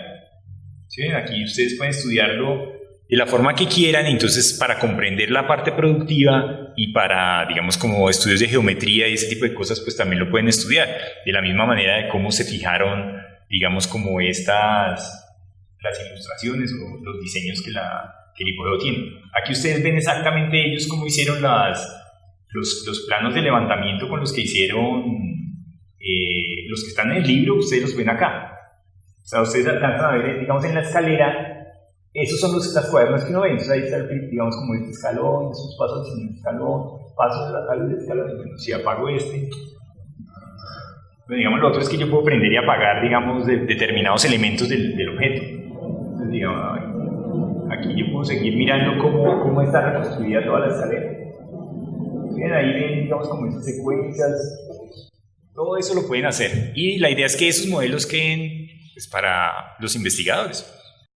¿Sí? Aquí ustedes pueden estudiarlo de la forma que quieran, entonces para comprender la parte productiva y para, digamos, como estudios de geometría y ese tipo de cosas, pues también lo pueden estudiar. De la misma manera de cómo se fijaron, digamos, como las ilustraciones o los diseños que el hipogeo tiene. Aquí ustedes ven exactamente ellos cómo hicieron los planos de levantamiento con los que hicieron los que están en el libro, ustedes los ven acá. O sea, ustedes alcanzan a ver, digamos, en la escalera, esos son las cuadernas que uno ve. Entonces ahí está, digamos, como este escalón, esos pasos en el escalón, pasos de la tabla del escalón. Bueno, si apago bueno, digamos, lo otro es que yo puedo prender y apagar, digamos, determinados elementos del objeto. Entonces, digamos, aquí yo puedo seguir mirando cómo está reconstruida toda la escalera. Bien, ahí ven, digamos, como esas secuencias. Todo eso lo pueden hacer, y la idea es que esos modelos queden pues para los investigadores.